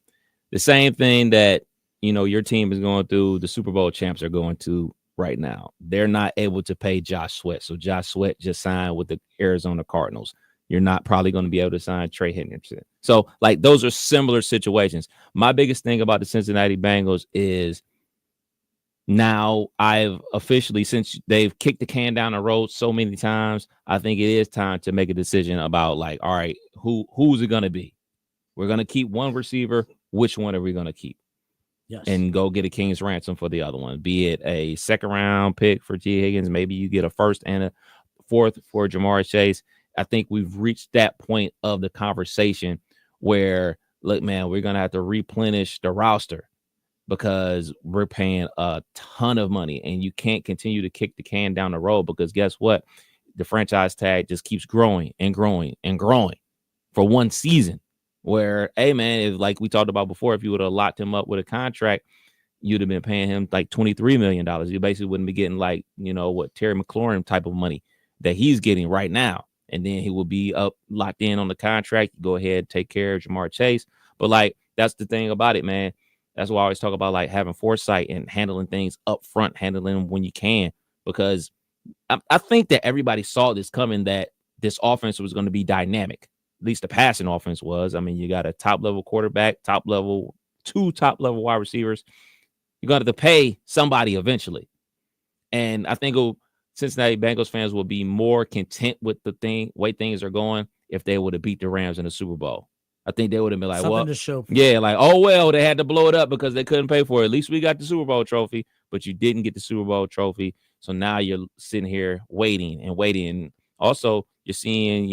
The same thing that, your team is going through, the Super Bowl champs are going to right now. They're not able to pay Josh Sweat. So Josh Sweat just signed with the Arizona Cardinals. You're not probably going to be able to sign Trey Hendrickson. So, those are similar situations. My biggest thing about the Cincinnati Bengals is now I've officially, since they've kicked the can down the road so many times, I think it is time to make a decision about all right, who's it going to be? We're going to keep one receiver. Which one are we going to keep? Yes. and go get a king's ransom for the other one, be it a second round pick for T. Higgins. Maybe you get a first and a fourth for Jamar Chase. I think we've reached that point of the conversation where, look, man, we're going to have to replenish the roster because we're paying a ton of money, and you can't continue to kick the can down the road because guess what? The franchise tag just keeps growing and growing and growing for one season. Where, hey, man, if, like we talked about before, if you would have locked him up with a contract, you'd have been paying him like $23 million. You basically wouldn't be getting like, what Terry McLaurin type of money that he's getting right now. And then he will be up locked in on the contract. Go ahead, take care of Jamar Chase. But like, that's the thing about it, man. That's why I always talk about like having foresight and handling things up front, handling them when you can, because I think that everybody saw this coming, that this offense was going to be dynamic. At least the passing offense was. I mean, you got a top-level quarterback, two top-level wide receivers. You got to pay somebody eventually. And I think Cincinnati Bengals fans will be more content with the way things are going if they would have beat the Rams in the Super Bowl. I think they would have been like, something to show for. Yeah, like, oh, well, they had to blow it up because they couldn't pay for it. At least we got the Super Bowl trophy, but you didn't get the Super Bowl trophy. So now you're sitting here waiting and waiting. And also, you're seeing,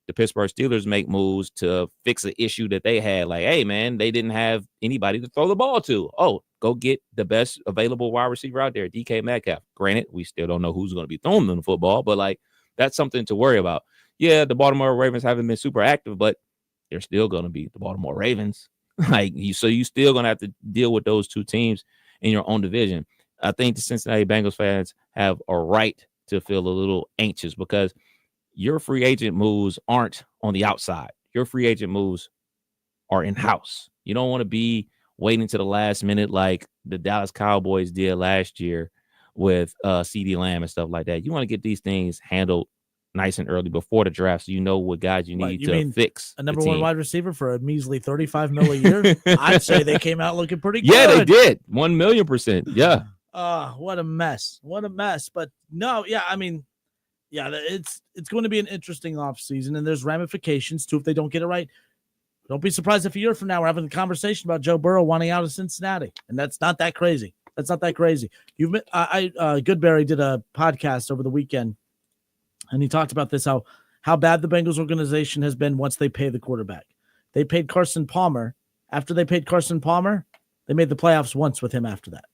the Pittsburgh Steelers make moves to fix an issue that they had. Like, hey, man, they didn't have anybody to throw the ball to. Oh, go get the best available wide receiver out there, DK Metcalf. Granted, we still don't know who's going to be throwing them the football, but, like, that's something to worry about. Yeah, the Baltimore Ravens haven't been super active, but they're still going to be the Baltimore Ravens. So you still going to have to deal with those two teams in your own division. I think the Cincinnati Bengals fans have a right to feel a little anxious because your free agent moves aren't on the outside. Your free agent moves are in-house. You don't want to be waiting to the last minute like the Dallas Cowboys did last year with CeeDee Lamb and stuff like that. You want to get these things handled nice and early before the draft so you know what guys you need to fix. A number one wide receiver for a measly $35 million a year? I'd say they came out looking pretty good. Yeah, they did. 1,000,000%. Yeah. What a mess. What a mess. But no, yeah, I mean, yeah, it's going to be an interesting offseason, and there's ramifications too if they don't get it right. Don't be surprised if a year from now we're having a conversation about Joe Burrow wanting out of Cincinnati, and that's not that crazy. That's not that crazy. Goodberry did a podcast over the weekend, and he talked about this, how bad the Bengals organization has been once they pay the quarterback. They paid Carson Palmer. After they paid Carson Palmer, they made the playoffs once with him after that.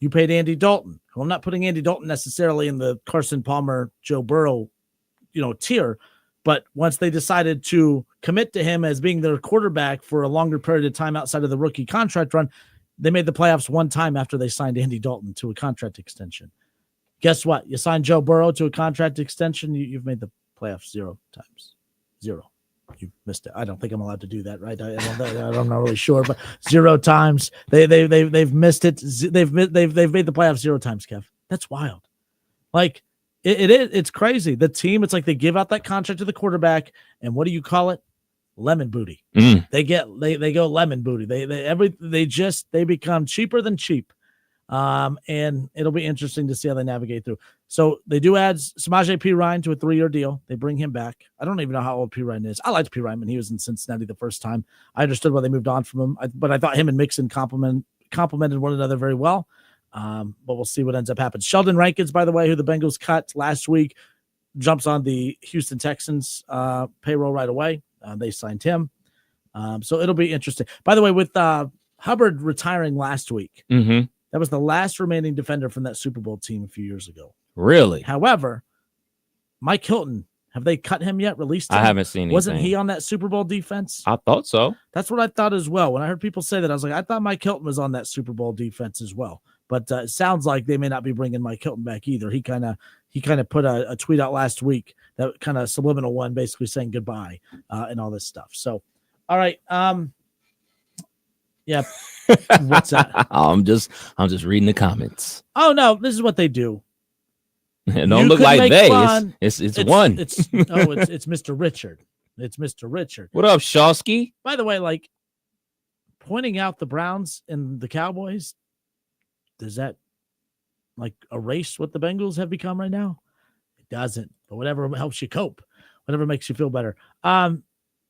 You paid Andy Dalton. Well, I'm not putting Andy Dalton necessarily in the Carson Palmer, Joe Burrow, tier, but once they decided to commit to him as being their quarterback for a longer period of time outside of the rookie contract run, they made the playoffs one time after they signed Andy Dalton to a contract extension. Guess what? You signed Joe Burrow to a contract extension, you've made the playoffs 0 times. 0. You missed it. I don't think I'm allowed to do that, right? I'm not really sure, but 0 times they've missed it. They've made the playoffs 0 times, Kev. That's wild. Like it's crazy. The team, it's like they give out that contract to the quarterback, and what do you call it? Lemon booty. They go lemon booty. They become cheaper than cheap. And it'll be interesting to see how they navigate through. So they do add Samaje Perine to a 3-year deal. They bring him back. I don't even know how old Perine is. I liked Perine when he was in Cincinnati the first time. I understood why they moved on from him, but I thought him and Mixon complemented one another very well. But we'll see what ends up happening. Sheldon Rankins, by the way, who the Bengals cut last week, jumps on the Houston Texans payroll right away. They signed him. So it'll be interesting. By the way, with Hubbard retiring last week, that was the last remaining defender from that Super Bowl team a few years ago. Really? However, Mike Hilton, have they cut him yet? Released him? I haven't seen anything. Wasn't he on that Super Bowl defense? I thought so. That's what I thought as well. When I heard people say that, I was like, I thought Mike Hilton was on that Super Bowl defense as well. But it sounds like they may not be bringing Mike Hilton back either. He kind of put a tweet out last week, that kind of subliminal one, basically saying goodbye and all this stuff. So, all right. Yeah. What's that? I'm just reading the comments. Oh no, this is what they do. It don't look like they. It's one. It's Mr. Richard. It's Mr. Richard. What up, Shawsky? By the way, like pointing out the Browns and the Cowboys, does that like erase what the Bengals have become right now? It doesn't. But whatever helps you cope, whatever makes you feel better.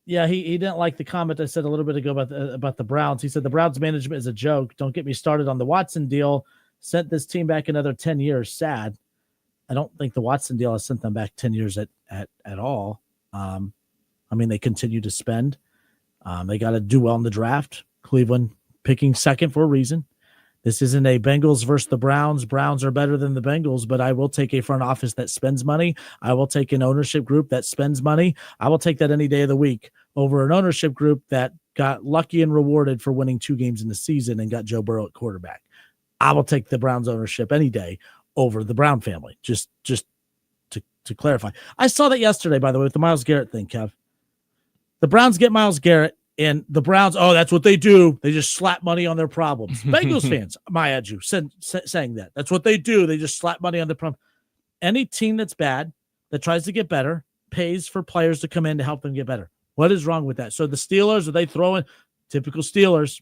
Yeah, he didn't like the comment I said a little bit ago about the Browns. He said the Browns management is a joke. Don't get me started on the Watson deal. Sent this team back another 10 years. Sad. I don't think the Watson deal has sent them back 10 years at all. I mean, they continue to spend. They got to do well in the draft. Cleveland picking second for a reason. This isn't a Bengals versus the Browns. Browns are better than the Bengals, but I will take a front office that spends money. I will take an ownership group that spends money. I will take that any day of the week over an ownership group that got lucky and rewarded for winning 2 games in the season and got Joe Burrow at quarterback. I will take the Browns ownership any day over the Brown family, just to clarify. I saw that yesterday, by the way, with the Myles Garrett thing, Kev. The Browns get Myles Garrett, and the Browns, that's what they do. They just slap money on their problems. Bengals fans, Maya Ju, saying that. That's what they do. They just slap money on their problem. Any team that's bad, that tries to get better, pays for players to come in to help them get better. What is wrong with that? So the Steelers, are they throwing typical Steelers,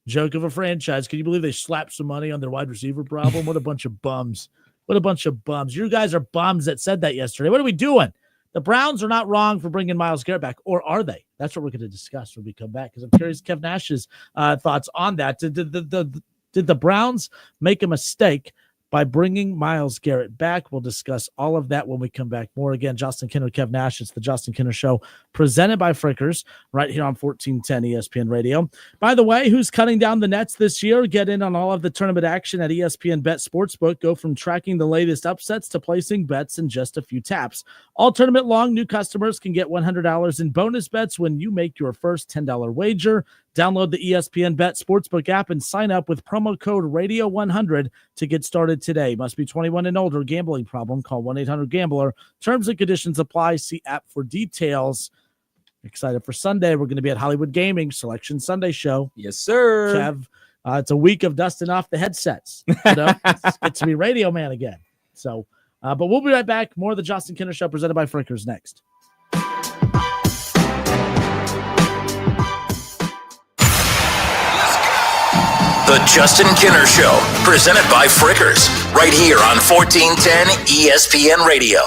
joke of a franchise? Can you believe they slapped some money on their wide receiver problem? What a bunch of bums. What a bunch of bums. You guys are bums that said that yesterday. What are we doing? The Browns are not wrong for bringing Myles Garrett back, or are they? That's what we're going to discuss when we come back, because I'm curious Kev Nash's thoughts on that. Did the Browns make a mistake by bringing Myles Garrett back? We'll discuss all of that when we come back. More again, Justin Kinner, Kev Nash. It's the Justin Kinner Show, presented by Frickers, right here on 1410 ESPN Radio. By the way, who's cutting down the nets this year? Get in on all of the tournament action at ESPN Bet Sportsbook. Go from tracking the latest upsets to placing bets in just a few taps. All tournament long, new customers can get $100 in bonus bets when you make your first $10 wager. Download the ESPN Bet Sportsbook app and sign up with promo code Radio100 to get started today. Must be 21 and older. Gambling problem? Call 1-800-GAMBLER. Terms and conditions apply. See app for details. Excited for Sunday. We're going to be at Hollywood Gaming Selection Sunday Show. Yes, sir. Kev, it's a week of dusting off the headsets. It's good to be Radio Man again. So, but we'll be right back. More of the Justin Kinner Show presented by Frickers next. The Justin Kinner Show, presented by Frickers, right here on 1410 ESPN Radio.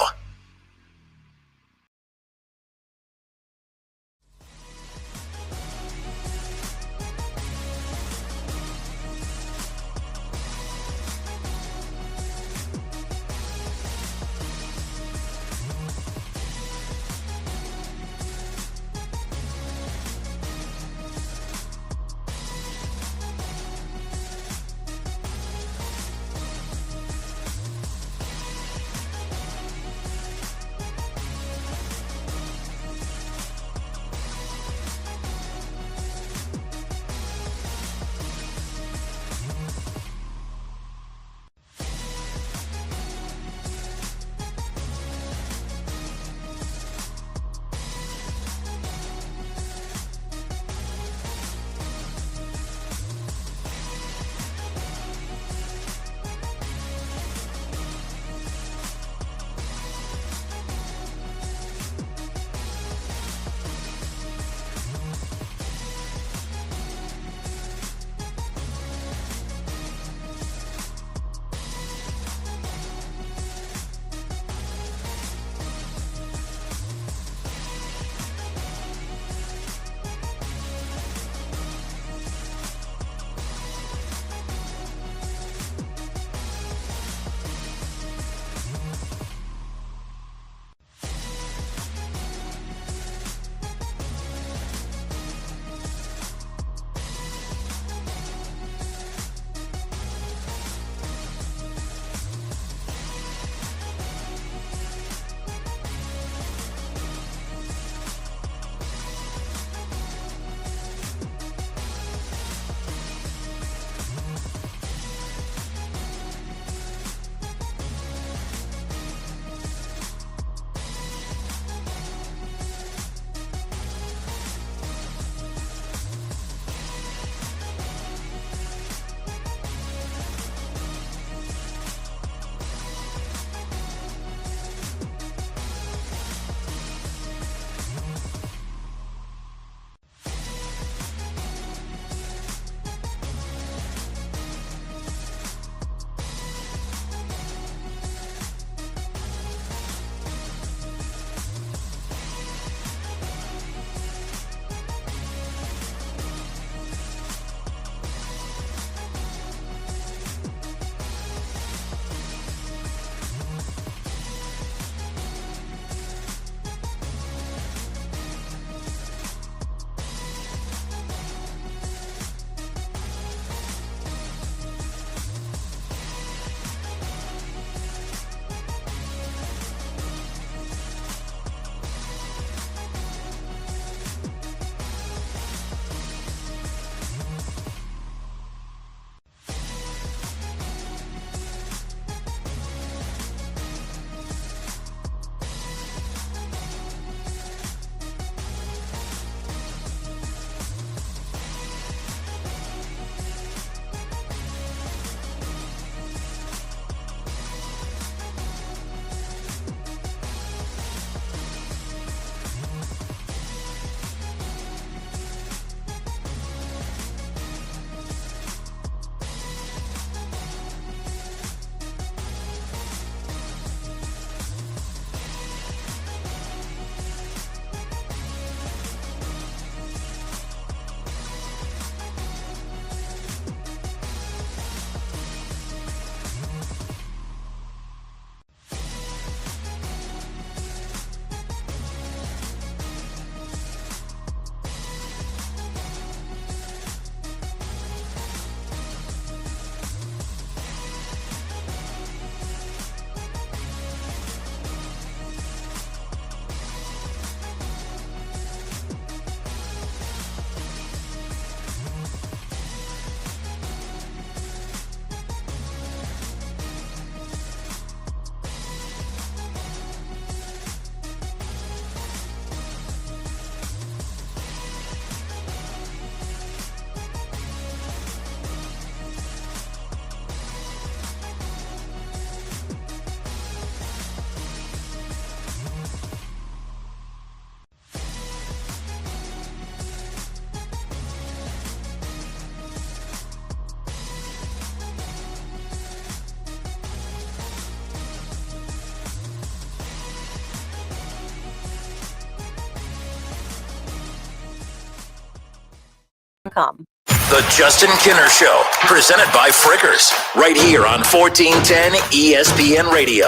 CBB.com. The Justin Kinner Show, presented by Frickers, right here on 1410 ESPN Radio.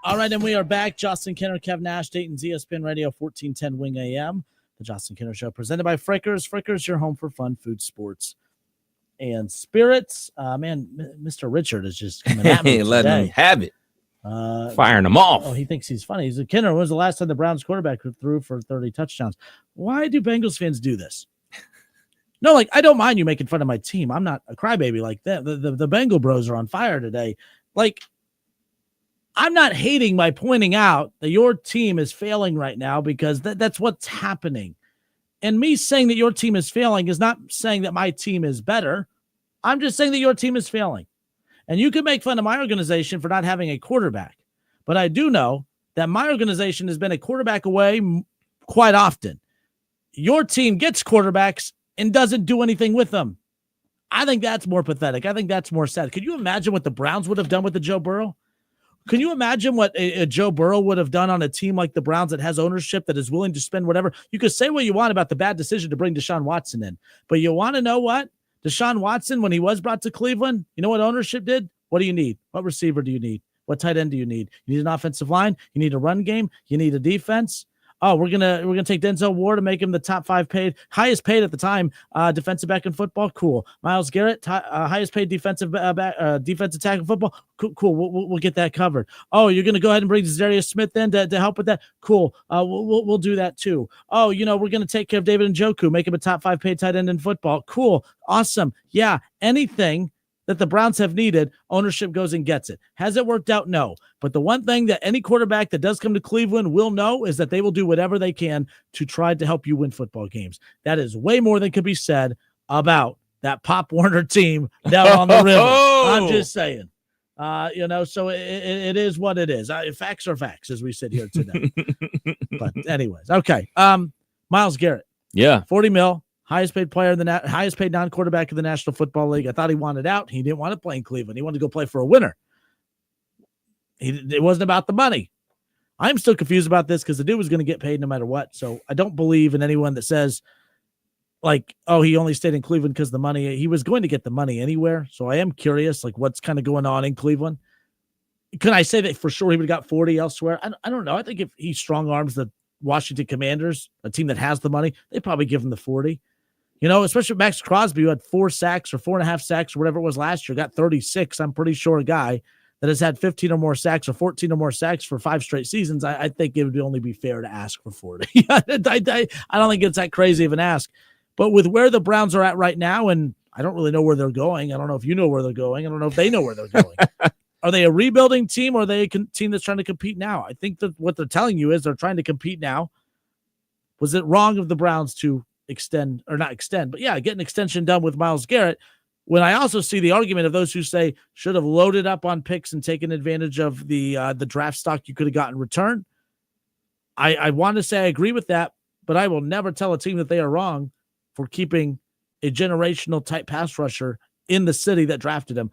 All right, and we are back. Justin Kinner, Kev Nash, Dayton's ESPN Radio, 1410 Wing AM. The Justin Kinner Show, presented by Frickers. Frickers, your home for fun, food, sports, and spirits. Mr. Richard is just coming at me letting him have it. Firing them off. Oh, he thinks he's funny. He's a Kinner. When was the last time the Browns quarterback threw for 30 touchdowns? Why do Bengals fans do this? No, like, I don't mind you making fun of my team. I'm not a crybaby like that. The Bengal bros are on fire today. Like, I'm not hating by pointing out that your team is failing right now because that's what's happening. And me saying that your team is failing is not saying that my team is better. I'm just saying that your team is failing. And you can make fun of my organization for not having a quarterback. But I do know that my organization has been a quarterback away quite often. Your team gets quarterbacks and doesn't do anything with them. I think that's more pathetic. I think that's more sad. Could you imagine what the Browns would have done with the Joe Burrow? Can you imagine what a Joe Burrow would have done on a team like the Browns that has ownership, that is willing to spend whatever? You could say what you want about the bad decision to bring Deshaun Watson in, but you want to know what? Deshaun Watson, when he was brought to Cleveland, you know what ownership did? What do you need? What receiver do you need? What tight end do you need? You need an offensive line. You need a run game. You need a defense. Oh, we're gonna take Denzel Ward and make him the top 5 paid, highest paid at the time, defensive back in football. Cool. Myles Garrett, highest paid defensive defensive tackle in football. Cool. We'll get that covered. Oh, you're gonna go ahead and bring Darius Smith in to help with that. Cool. We'll do that too. Oh, we're gonna take care of David Njoku, make him a top 5 paid tight end in football. Cool. Awesome. Yeah. Anything that the Browns have needed, ownership goes and gets it. Has it worked out? No. But the one thing that any quarterback that does come to Cleveland will know is that they will do whatever they can to try to help you win football games. That is way more than could be said about that Pop Warner team down on the river. I'm just saying. So it is what it is. Facts are facts, as we sit here today. But anyways, okay. Myles Garrett. Yeah. 40 mil. Highest paid player in the highest paid non-quarterback in the National Football League. I thought he wanted out. He didn't want to play in Cleveland. He wanted to go play for a winner. It wasn't about the money. I'm still confused about this because the dude was going to get paid no matter what. So I don't believe in anyone that says, like, oh, he only stayed in Cleveland because of the money. He was going to get the money anywhere. So I am curious, like, what's kind of going on in Cleveland. Can I say that for sure he would have got 40 elsewhere? I don't know. I think if he strong arms the Washington Commanders, a team that has the money, they probably give him the 40. Especially Max Crosby, who had 4 sacks or 4.5 sacks or whatever it was last year, got 36. I'm pretty sure a guy that has had 15 or more sacks or 14 or more sacks for 5 straight seasons, I think it would only be fair to ask for 40. I don't think it's that crazy of an ask. But with where the Browns are at right now, and I don't really know where they're going. I don't know if you know where they're going. I don't know if they know where they're going. Are they a rebuilding team or are they a team that's trying to compete now? I think that what they're telling you is they're trying to compete now. Was it wrong of the Browns to extend, or not extend, but yeah, get an extension done with Myles Garrett, when I also see the argument of those who say should have loaded up on picks and taken advantage of the draft stock you could have gotten in return? I want to say I agree with that, but I will never tell a team that they are wrong for keeping a generational type pass rusher in the city that drafted him.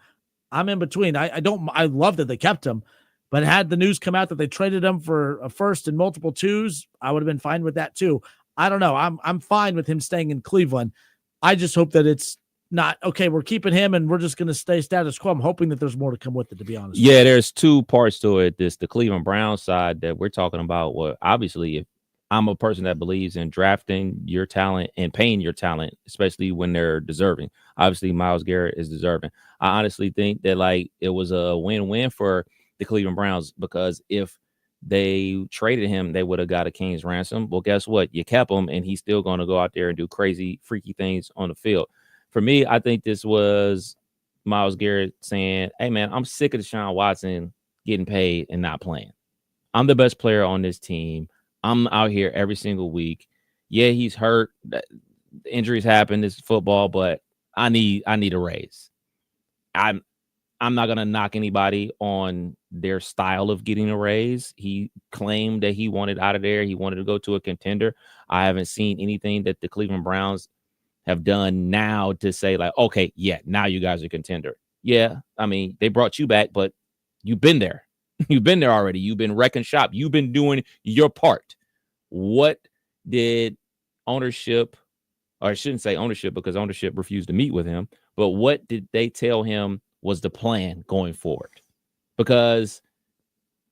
I'm in between. I love that they kept him, but had the news come out that they traded him for a first and multiple 2s, I would have been fine with that too. I don't know. I'm fine with him staying in Cleveland. I just hope that it's not, okay, we're keeping him and we're just going to stay status quo. I'm hoping that there's more to come with it, to be honest. Yeah, there's 2 parts to it. The Cleveland Browns side that we're talking about. Well, obviously, if I'm a person that believes in drafting your talent and paying your talent, especially when they're deserving. Obviously, Myles Garrett is deserving. I honestly think that, like, it was a win-win for the Cleveland Browns, because if they traded him, they would have got a king's ransom. Well, guess what? You kept him, and he's still going to go out there and do crazy, freaky things on the field. For me, I think this was Myles Garrett saying, hey, man, I'm sick of Deshaun Watson getting paid and not playing. I'm the best player on this team. I'm out here every single week. Yeah, he's hurt. Injuries happen. It's football, but I need a raise. I'm not going to knock anybody on their style of getting a raise. He claimed that he wanted out of there. He wanted to go to a contender. I haven't seen anything that the Cleveland Browns have done now to say, like, okay, yeah, now you guys are a contender. Yeah, I mean, they brought you back, but you've been there. You've been there already. You've been wrecking shop. You've been doing your part. what did ownership, or I shouldn't say ownership because ownership refused to meet with him, but what did they tell him was the plan going forward? Because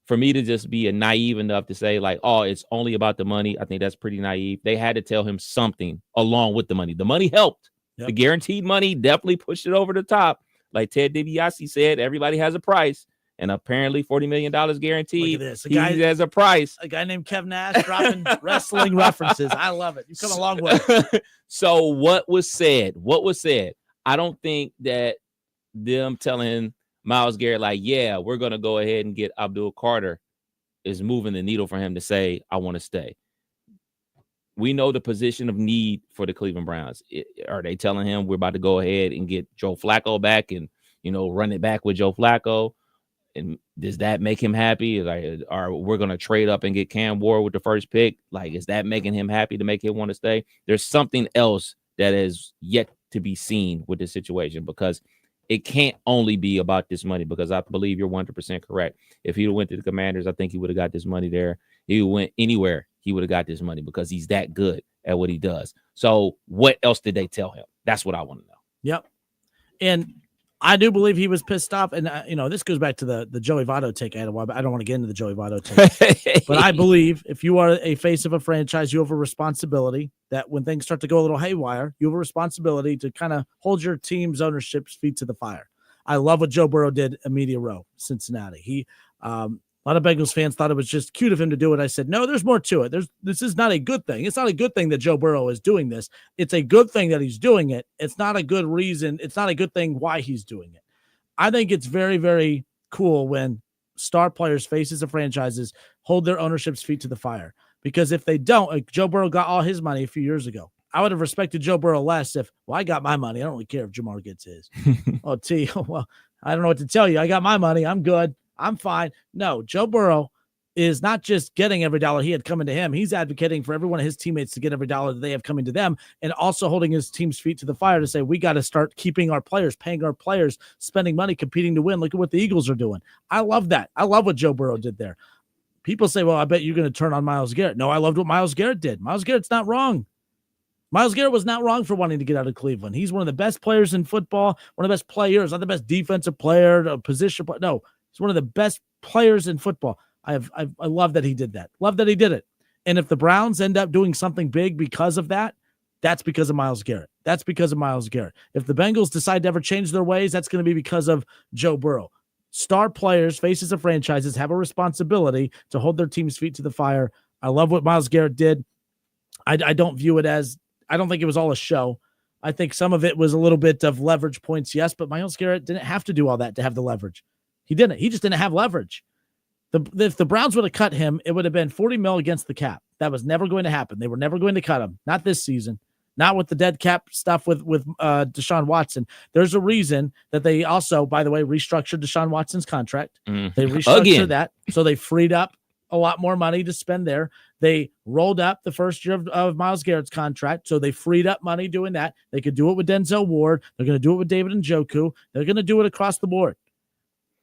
for me to just be naive enough to say like, oh, it's only about the money, I think that's pretty naive. They had to tell him something along with the money. The money helped. Yep. The guaranteed money definitely pushed it over the top. Like Ted DiBiase said, everybody has a price. And apparently $40 million guaranteed. Look at this. He has a price. A guy named Kev Nash dropping wrestling references. I love it. You've come a long way. So what was said? I don't think that them telling Myles Garrett, like, yeah, we're going to go ahead and get Abdul Carter is moving the needle for him to say, I want to stay. We know the position of need for the Cleveland Browns. Are they telling him we're about to go ahead and get Joe Flacco back and, run it back with Joe Flacco? And does that make him happy? Like, we're going to trade up and get Cam Ward with the first pick? Like, is that making him happy to make him want to stay? There's something else that is yet to be seen with this situation, because it can't only be about this money, because I believe you're 100% correct. If he went to the Commanders, I think he would have got this money there. He went anywhere, he would have got this money because he's that good at what he does. So what else did they tell him? That's what I want to know. Yep. And I do believe he was pissed off. And, this goes back to the Joey Votto take I had a while, but I don't want to get into the Joey Votto take. But I believe if you are a face of a franchise, you have a responsibility that when things start to go a little haywire, you have a responsibility to kind of hold your team's ownership's feet to the fire. I love what Joe Burrow did at Media Row, Cincinnati. A lot of Bengals fans thought it was just cute of him to do it. I said, no, there's more to it. This is not a good thing. It's not a good thing that Joe Burrow is doing this. It's a good thing that he's doing it. It's not a good reason. It's not a good thing why he's doing it. I think it's very, very cool when star players, faces of franchises, hold their ownership's feet to the fire. Because if they don't, like Joe Burrow got all his money a few years ago. I would have respected Joe Burrow less if, I got my money. I don't really care if Jamar gets his. Well, I don't know what to tell you. I got my money. I'm good. I'm fine. No, Joe Burrow is not just getting every dollar he had coming to him. He's advocating for every one of his teammates to get every dollar that they have coming to them, and also holding his team's feet to the fire to say, we got to start keeping our players, paying our players, spending money, competing to win. Look at what the Eagles are doing. I love that. I love what Joe Burrow did there. People say, well, I bet you're going to turn on Myles Garrett. No, I loved what Myles Garrett did. Myles Garrett's not wrong. Myles Garrett was not wrong for wanting to get out of Cleveland. He's one of the best players in football, one of the best players, not the best defensive player, position player. No, he's one of the best players in football. I love that he did that. Love that he did it. And if the Browns end up doing something big because of that, that's because of Myles Garrett. That's because of Myles Garrett. If the Bengals decide to ever change their ways, that's going to be because of Joe Burrow. Star players, faces of franchises, have a responsibility to hold their team's feet to the fire. I love what Myles Garrett did. I don't view it as, I don't think it was all a show. I think some of it was a little bit of leverage points, yes, but Myles Garrett didn't have to do all that to have the leverage. He didn't. He just didn't have leverage. If the Browns would have cut him, it would have been $40 million against the cap. That was never going to happen. They were never going to cut him. Not this season. Not with the dead cap stuff with Deshaun Watson. There's a reason that they also, by the way, restructured Deshaun Watson's contract. They restructured that, so they freed up a lot more money to spend there. They rolled up the first year of Myles Garrett's contract, so they freed up money doing that. They could do it with Denzel Ward. They're going to do it with David Njoku. They're going to do it across the board.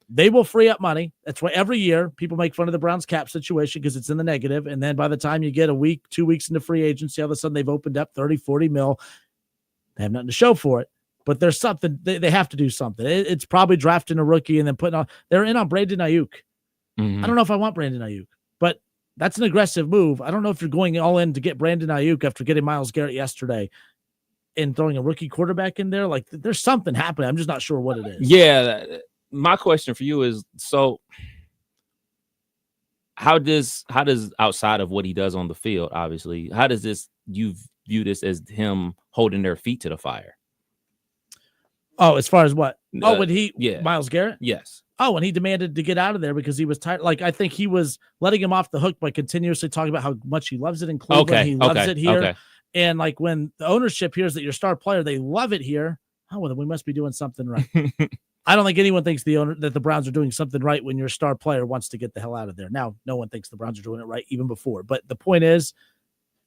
They will free up money. That's why every year people make fun of the Browns cap situation because it's in the negative. And then by the time you get a week, 2 weeks into free agency, all of a sudden they've opened up 30, 40 mil. They have nothing to show for it, but there's something. They have to do something. It's probably drafting a rookie and then putting on. They're in on Brandon Ayuk. I don't know if I want Brandon Ayuk, but that's an aggressive move. I don't know if you're going all in to get Brandon Ayuk after getting Myles Garrett yesterday and throwing a rookie quarterback in there. Like there's something happening. I'm just not sure what it is. Yeah. My question for you is, so how does outside of what he does on the field, obviously, how does you view this as him holding their feet to the fire? Oh, as far as what? When Myles Garrett? Yes. Oh, and he demanded to get out of there because he was tired. Like, I think he was letting him off the hook by continuously talking about how much he loves it in Cleveland. He loves it here. Okay. And like when the ownership hears that you're a star player, they love it here. Oh, well, then we must be doing something right. I don't think anyone thinks that the Browns are doing something right when your star player wants to get the hell out of there. Now, no one thinks the Browns are doing it right even before. But the point is,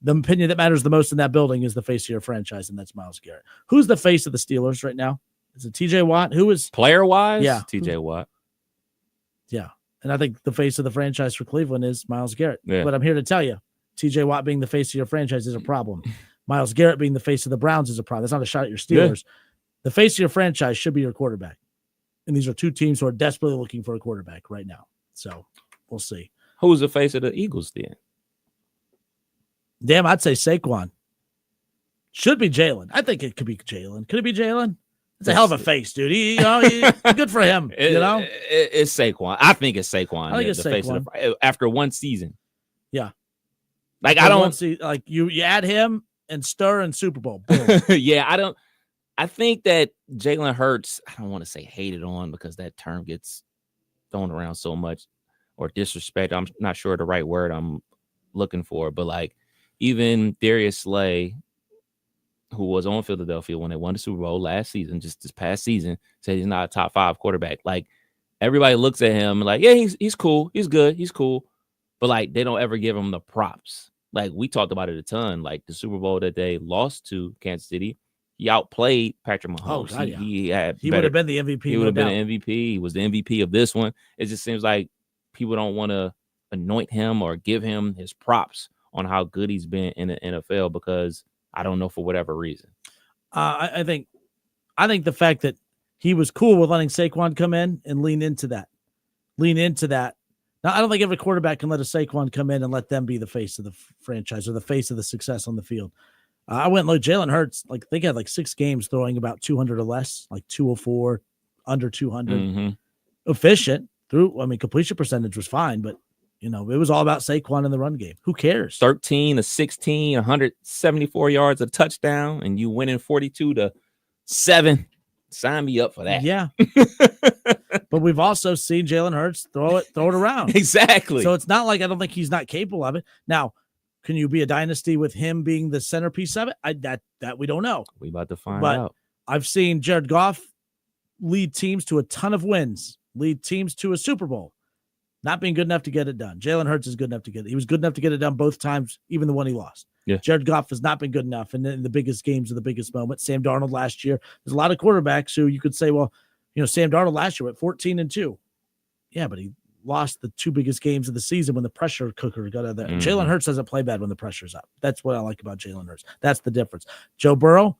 the opinion that matters the most in that building is the face of your franchise, and that's Myles Garrett. Who's the face of the Steelers right now? Is it TJ Watt? Who is player-wise? Yeah. TJ Watt. Yeah. And I think the face of the franchise for Cleveland is Myles Garrett. Yeah. But I'm here to tell you, TJ Watt being the face of your franchise is a problem. Myles Garrett being the face of the Browns is a problem. That's not a shot at your Steelers. Yeah. The face of your franchise should be your quarterback. And these are two teams who are desperately looking for a quarterback right now. So we'll see. Who's the face of the Eagles then? Damn, I'd say Saquon. Should be Jalen. I think it could be Jalen. Could it be Jalen? It's a hell of a face, dude. He good for him. It's Saquon. I think it's Saquon. I think it's Saquon. Face after one season. Yeah. Like I don't see like you add him and Stir and Super Bowl. Yeah, I think that Jalen Hurts, I don't want to say hated on because that term gets thrown around so much, or disrespect. I'm not sure the right word I'm looking for, but like even Darius Slay, who was on Philadelphia when they won the Super Bowl last season, just this past season, said he's not a top 5 quarterback. Like everybody looks at him like, yeah, he's cool. He's good. He's cool. But like, they don't ever give him the props. Like we talked about it a ton, like the Super Bowl that they lost to Kansas City, he outplayed Patrick Mahomes. Oh, God, yeah. He would have been the MVP. He would have been an MVP. He was the MVP of this one. It just seems like people don't want to anoint him or give him his props on how good he's been in the NFL because I don't know, for whatever reason. I think the fact that he was cool with letting Saquon come in and lean into that. Now, I don't think every quarterback can let a Saquon come in and let them be the face of the franchise or the face of the success on the field. I went like Jalen Hurts, like I think he had like 6 games throwing about 200 or less, like 204, under 200. Mm-hmm. Efficient completion percentage was fine, but it was all about Saquon in the run game. Who cares? 13 to 16, 174 yards, a touchdown, and you winning 42-7. Sign me up for that. Yeah. But we've also seen Jalen Hurts throw it around. Exactly. So it's not like I don't think he's not capable of it. Now, can you be a dynasty with him being the centerpiece of it? That we don't know. We about to find out. I've seen Jared Goff lead teams to a ton of wins, lead teams to a Super Bowl. Not being good enough to get it done. Jalen Hurts is good enough to get it. He was good enough to get it done both times, even the one he lost. Yeah. Jared Goff has not been good enough in the biggest games of the biggest moments. Sam Darnold last year. There's a lot of quarterbacks who you could say, well, Sam Darnold last year went 14-2. Yeah, but he lost the 2 biggest games of the season when the pressure cooker got out of there. Mm-hmm. Jalen Hurts doesn't play bad when the pressure's up. That's what I like about Jalen Hurts. That's the difference. Joe Burrow,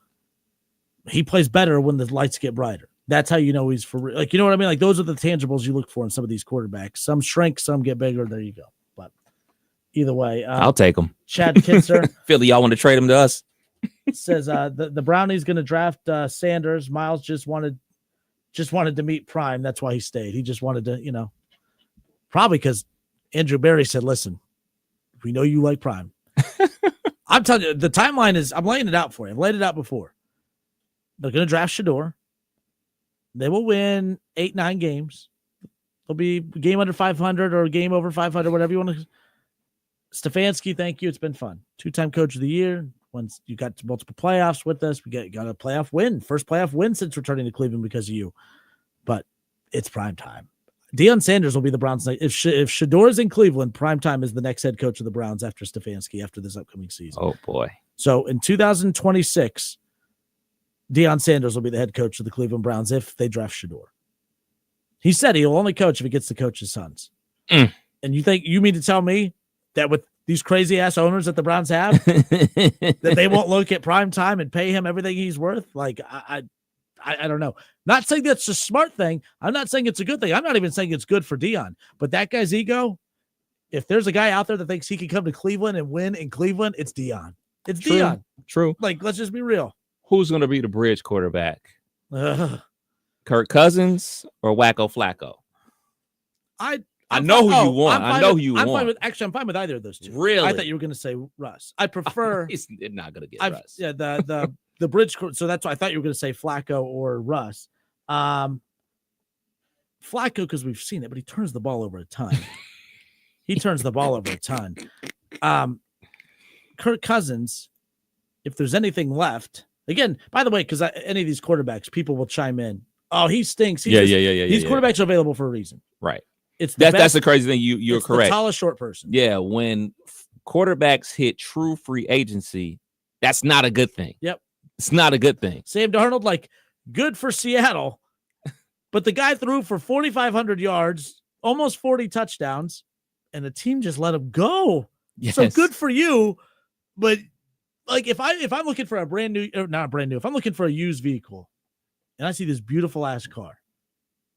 he plays better when the lights get brighter. That's how you know he's for real. Like, you know what I mean? Like, those are the tangibles you look for in some of these quarterbacks. Some shrink, some get bigger. There you go. But either way, I'll take them. Chad Kitzer. Philly, y'all want to trade him to us? Says the Brownies going to draft Sanders. Myles just wanted to meet Prime. That's why he stayed. He just wanted to, probably because Andrew Berry said, listen, we know you like Prime. I'm telling you, the timeline is, I'm laying it out for you. I've laid it out before. They're going to draft Shador. They will win 8-9 games. They'll be game under 500 or game over 500, whatever you want to. Stefanski, thank you. It's been fun. 2-time coach of the year. Once you got multiple playoffs with us, we got a playoff win. First playoff win since returning to Cleveland because of you. But it's prime time. Deion Sanders will be the Browns. If Shador's in Cleveland, prime time is the next head coach of the Browns after Stefanski after this upcoming season. Oh, boy. So in 2026, Deion Sanders will be the head coach of the Cleveland Browns if they draft Shador. He said he'll only coach if he gets to coach his sons. And you mean to tell me that with these crazy ass owners that the Browns have, that they won't look at prime time and pay him everything he's worth? Like, I don't know. Not saying that's a smart thing. I'm not saying it's a good thing. I'm not even saying it's good for Deion. But that guy's ego, if there's a guy out there that thinks he can come to Cleveland and win in Cleveland, it's Deion. It's True. Deion. True. Like, let's just be real. Who's going to be the bridge quarterback? Kirk Cousins or Wacko Flacco? I know who you want. I know who you want. I'm fine with either of those two. Really? I thought you were going to say Russ. I prefer. He's not going to get Russ. Yeah, the bridge. So that's why I thought you were going to say Flacco or Russ. Flacco, because we've seen it, but he turns the ball over a ton. Kirk Cousins, if there's anything left. Again, by the way, because any of these quarterbacks, people will chime in. Oh, he stinks. These quarterbacks are available for a reason. Right. That's the crazy thing. You're correct. The tallest short person. Yeah, when quarterbacks hit true free agency, that's not a good thing. Yep. It's not a good thing. Sam Darnold, like, good for Seattle, but the guy threw for 4,500 yards, almost 40 touchdowns, and the team just let him go. So Yes. good for you. But like if I'm looking for a brand new, or not brand new, if I'm looking for a used vehicle and I see this beautiful ass car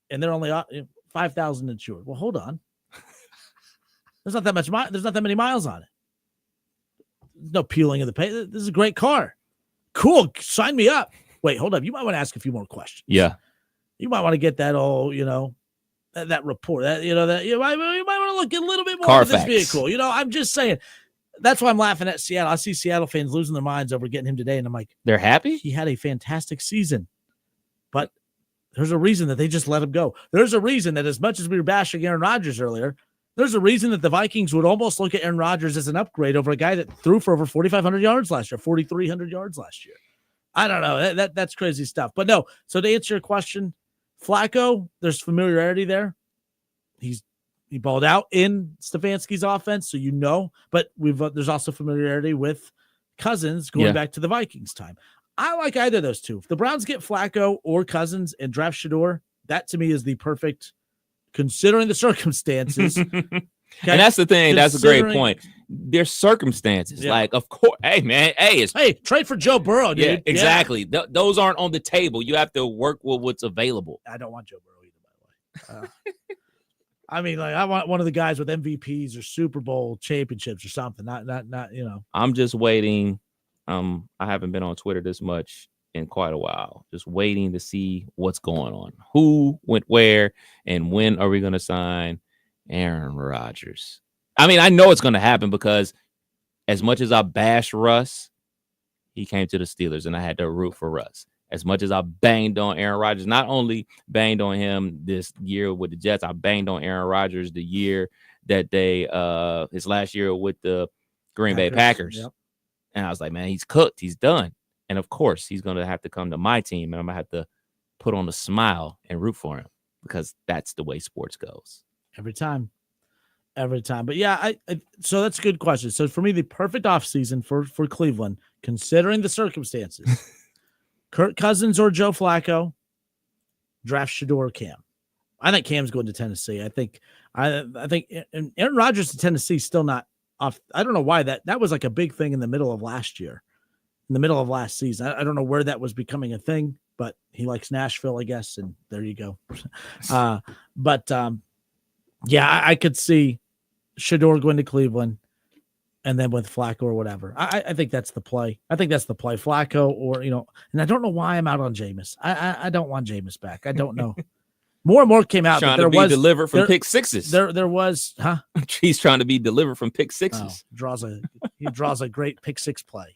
and they're only $5,000 insured. Well, hold on. There's not that many miles on it. There's no peeling of the paint. This is a great car. Cool. Sign me up. Wait, hold up. You might want to ask a few more questions. Yeah. You might want to get that all, that report. That you might want to look a little bit more Car into this facts. vehicle. I'm just saying. That's why I'm laughing at Seattle. I see Seattle fans losing their minds over getting him today, and I'm like, They're happy? he had a fantastic season, but there's a reason that they just let him go. There's a reason that as much as we were bashing Aaron Rodgers earlier, there's a reason that the Vikings would almost look at Aaron Rodgers as an upgrade over a guy that threw for over 4,500 yards last year, 4,300 yards last year. I don't know. That's crazy stuff. But no, so to answer your question, Flacco, there's familiarity there. He balled out in Stefanski's offense, so but there's also familiarity with Cousins going back to the Vikings time. I like either of those two. If the Browns get Flacco or Cousins and draft Shador, that to me is the perfect, considering the circumstances. Okay? And that's the thing. That's a great point. There's circumstances. Yeah. Like, of course, hey, man, trade for Joe Burrow, dude. Yeah, exactly. Yeah. Those aren't on the table. You have to work with what's available. I don't want Joe Burrow either, by the way. I mean, like, I want one of the guys with MVPs or Super Bowl championships or something. Not. I'm just waiting. I haven't been on Twitter this much in quite a while. Just waiting to see what's going on. Who went where and when are we going to sign Aaron Rodgers? I mean, I know it's going to happen because as much as I bash Russ, he came to the Steelers and I had to root for Russ. As much as I banged on Aaron Rodgers, not only banged on him this year with the Jets, I banged on Aaron Rodgers the year that his last year with the Green Bay Packers. Yep. And I was like, man, he's cooked. He's done. And of course, he's going to have to come to my team and I'm going to have to put on a smile and root for him because that's the way sports goes. Every time. But yeah, so that's a good question. So for me, the perfect offseason for Cleveland, considering the circumstances, Kirk Cousins or Joe Flacco, draft Shador or Cam. I think Cam's going to Tennessee. I think and Aaron Rodgers to Tennessee still not off. I don't know why that was like a big thing in the middle of last year, in the middle of last season. I don't know where that was becoming a thing, but he likes Nashville, I guess, and there you go. Yeah, I could see Shador going to Cleveland. And then with Flacco or whatever. I think that's the play. Flacco or, and I don't know why I'm out on Jameis. I don't want Jameis back. I don't know. More and more came out. Trying to be delivered from pick sixes. There was, He's trying to be delivered from pick sixes. He draws a great pick six play,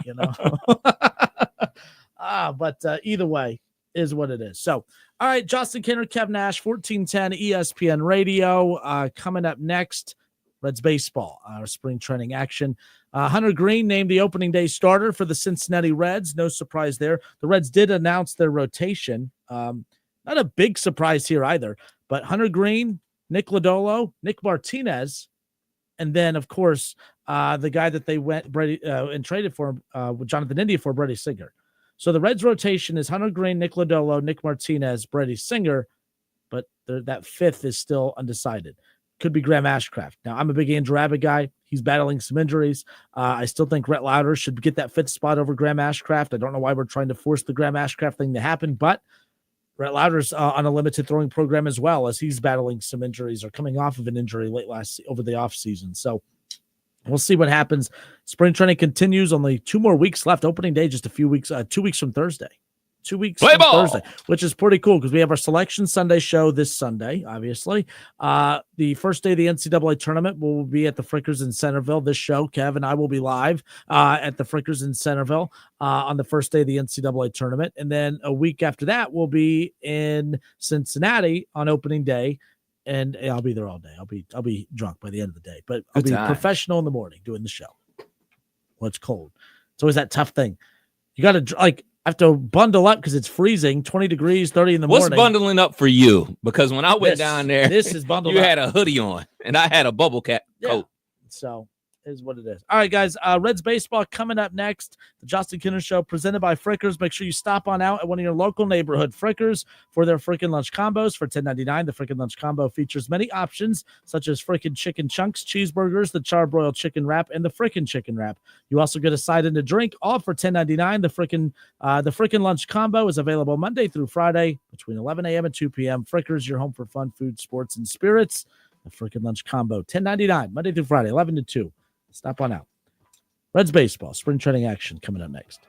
But either way is what it is. So, all right, Justin Kinner, Kev Nash, 1410 ESPN Radio. Coming up next, Reds baseball, our spring training action. Hunter Green named the opening day starter for the Cincinnati Reds. No surprise there. The Reds did announce their rotation. Not a big surprise here either, but Hunter Green, Nick Lodolo, Nick Martinez, and then, of course, the guy that they went and traded for with Jonathan India for, Brady Singer. So the Reds rotation is Hunter Green, Nick Lodolo, Nick Martinez, Brady Singer, but that fifth is still undecided. Could be Graham Ashcraft. Now, I'm a big Andrew Abbott guy. He's battling some injuries. I still think Rhett Lauder should get that fifth spot over Graham Ashcraft. I don't know why we're trying to force the Graham Ashcraft thing to happen, but Rhett Lauder's on a limited throwing program as well, as he's battling some injuries or coming off of an injury over the offseason. So we'll see what happens. Spring training continues. Only 2 more weeks left. Opening day just a few weeks, 2 weeks from Thursday. 2 weeks from Thursday, which is pretty cool because we have our Selection Sunday show this Sunday, obviously. The first day of the NCAA tournament will be at the Frickers in Centerville. This show, Kev and I will be live at the Frickers in Centerville on the first day of the NCAA tournament. And then a week after that, we'll be in Cincinnati on opening day. And I'll be there all day. I'll be drunk by the end of the day, but I'll be professional in the morning doing the show. Well, it's cold. It's always that tough thing. You got to I have to bundle up because it's freezing, 20 degrees, 30 in the morning. What's bundling up for you? Because when I went down there, this is bundled you up. had a hoodie on, and I had a bubble cap coat. So is what it is. All right, guys. Reds baseball coming up next. The Justin Kinner Show presented by Frickers. Make sure you stop on out at one of your local neighborhood Frickers for their frickin' lunch combos for $10.99. The frickin' lunch combo features many options such as frickin' chicken chunks, cheeseburgers, the charbroiled chicken wrap, and the frickin' chicken wrap. You also get a side and a drink, all for $10.99. The frickin' lunch combo is available Monday through Friday between 11 a.m. and 2 p.m. Frickers, your home for fun, food, sports, and spirits. The frickin' lunch combo, $10.99 Monday through Friday, 11 to 2. Stop on out. Reds baseball, spring training action coming up next.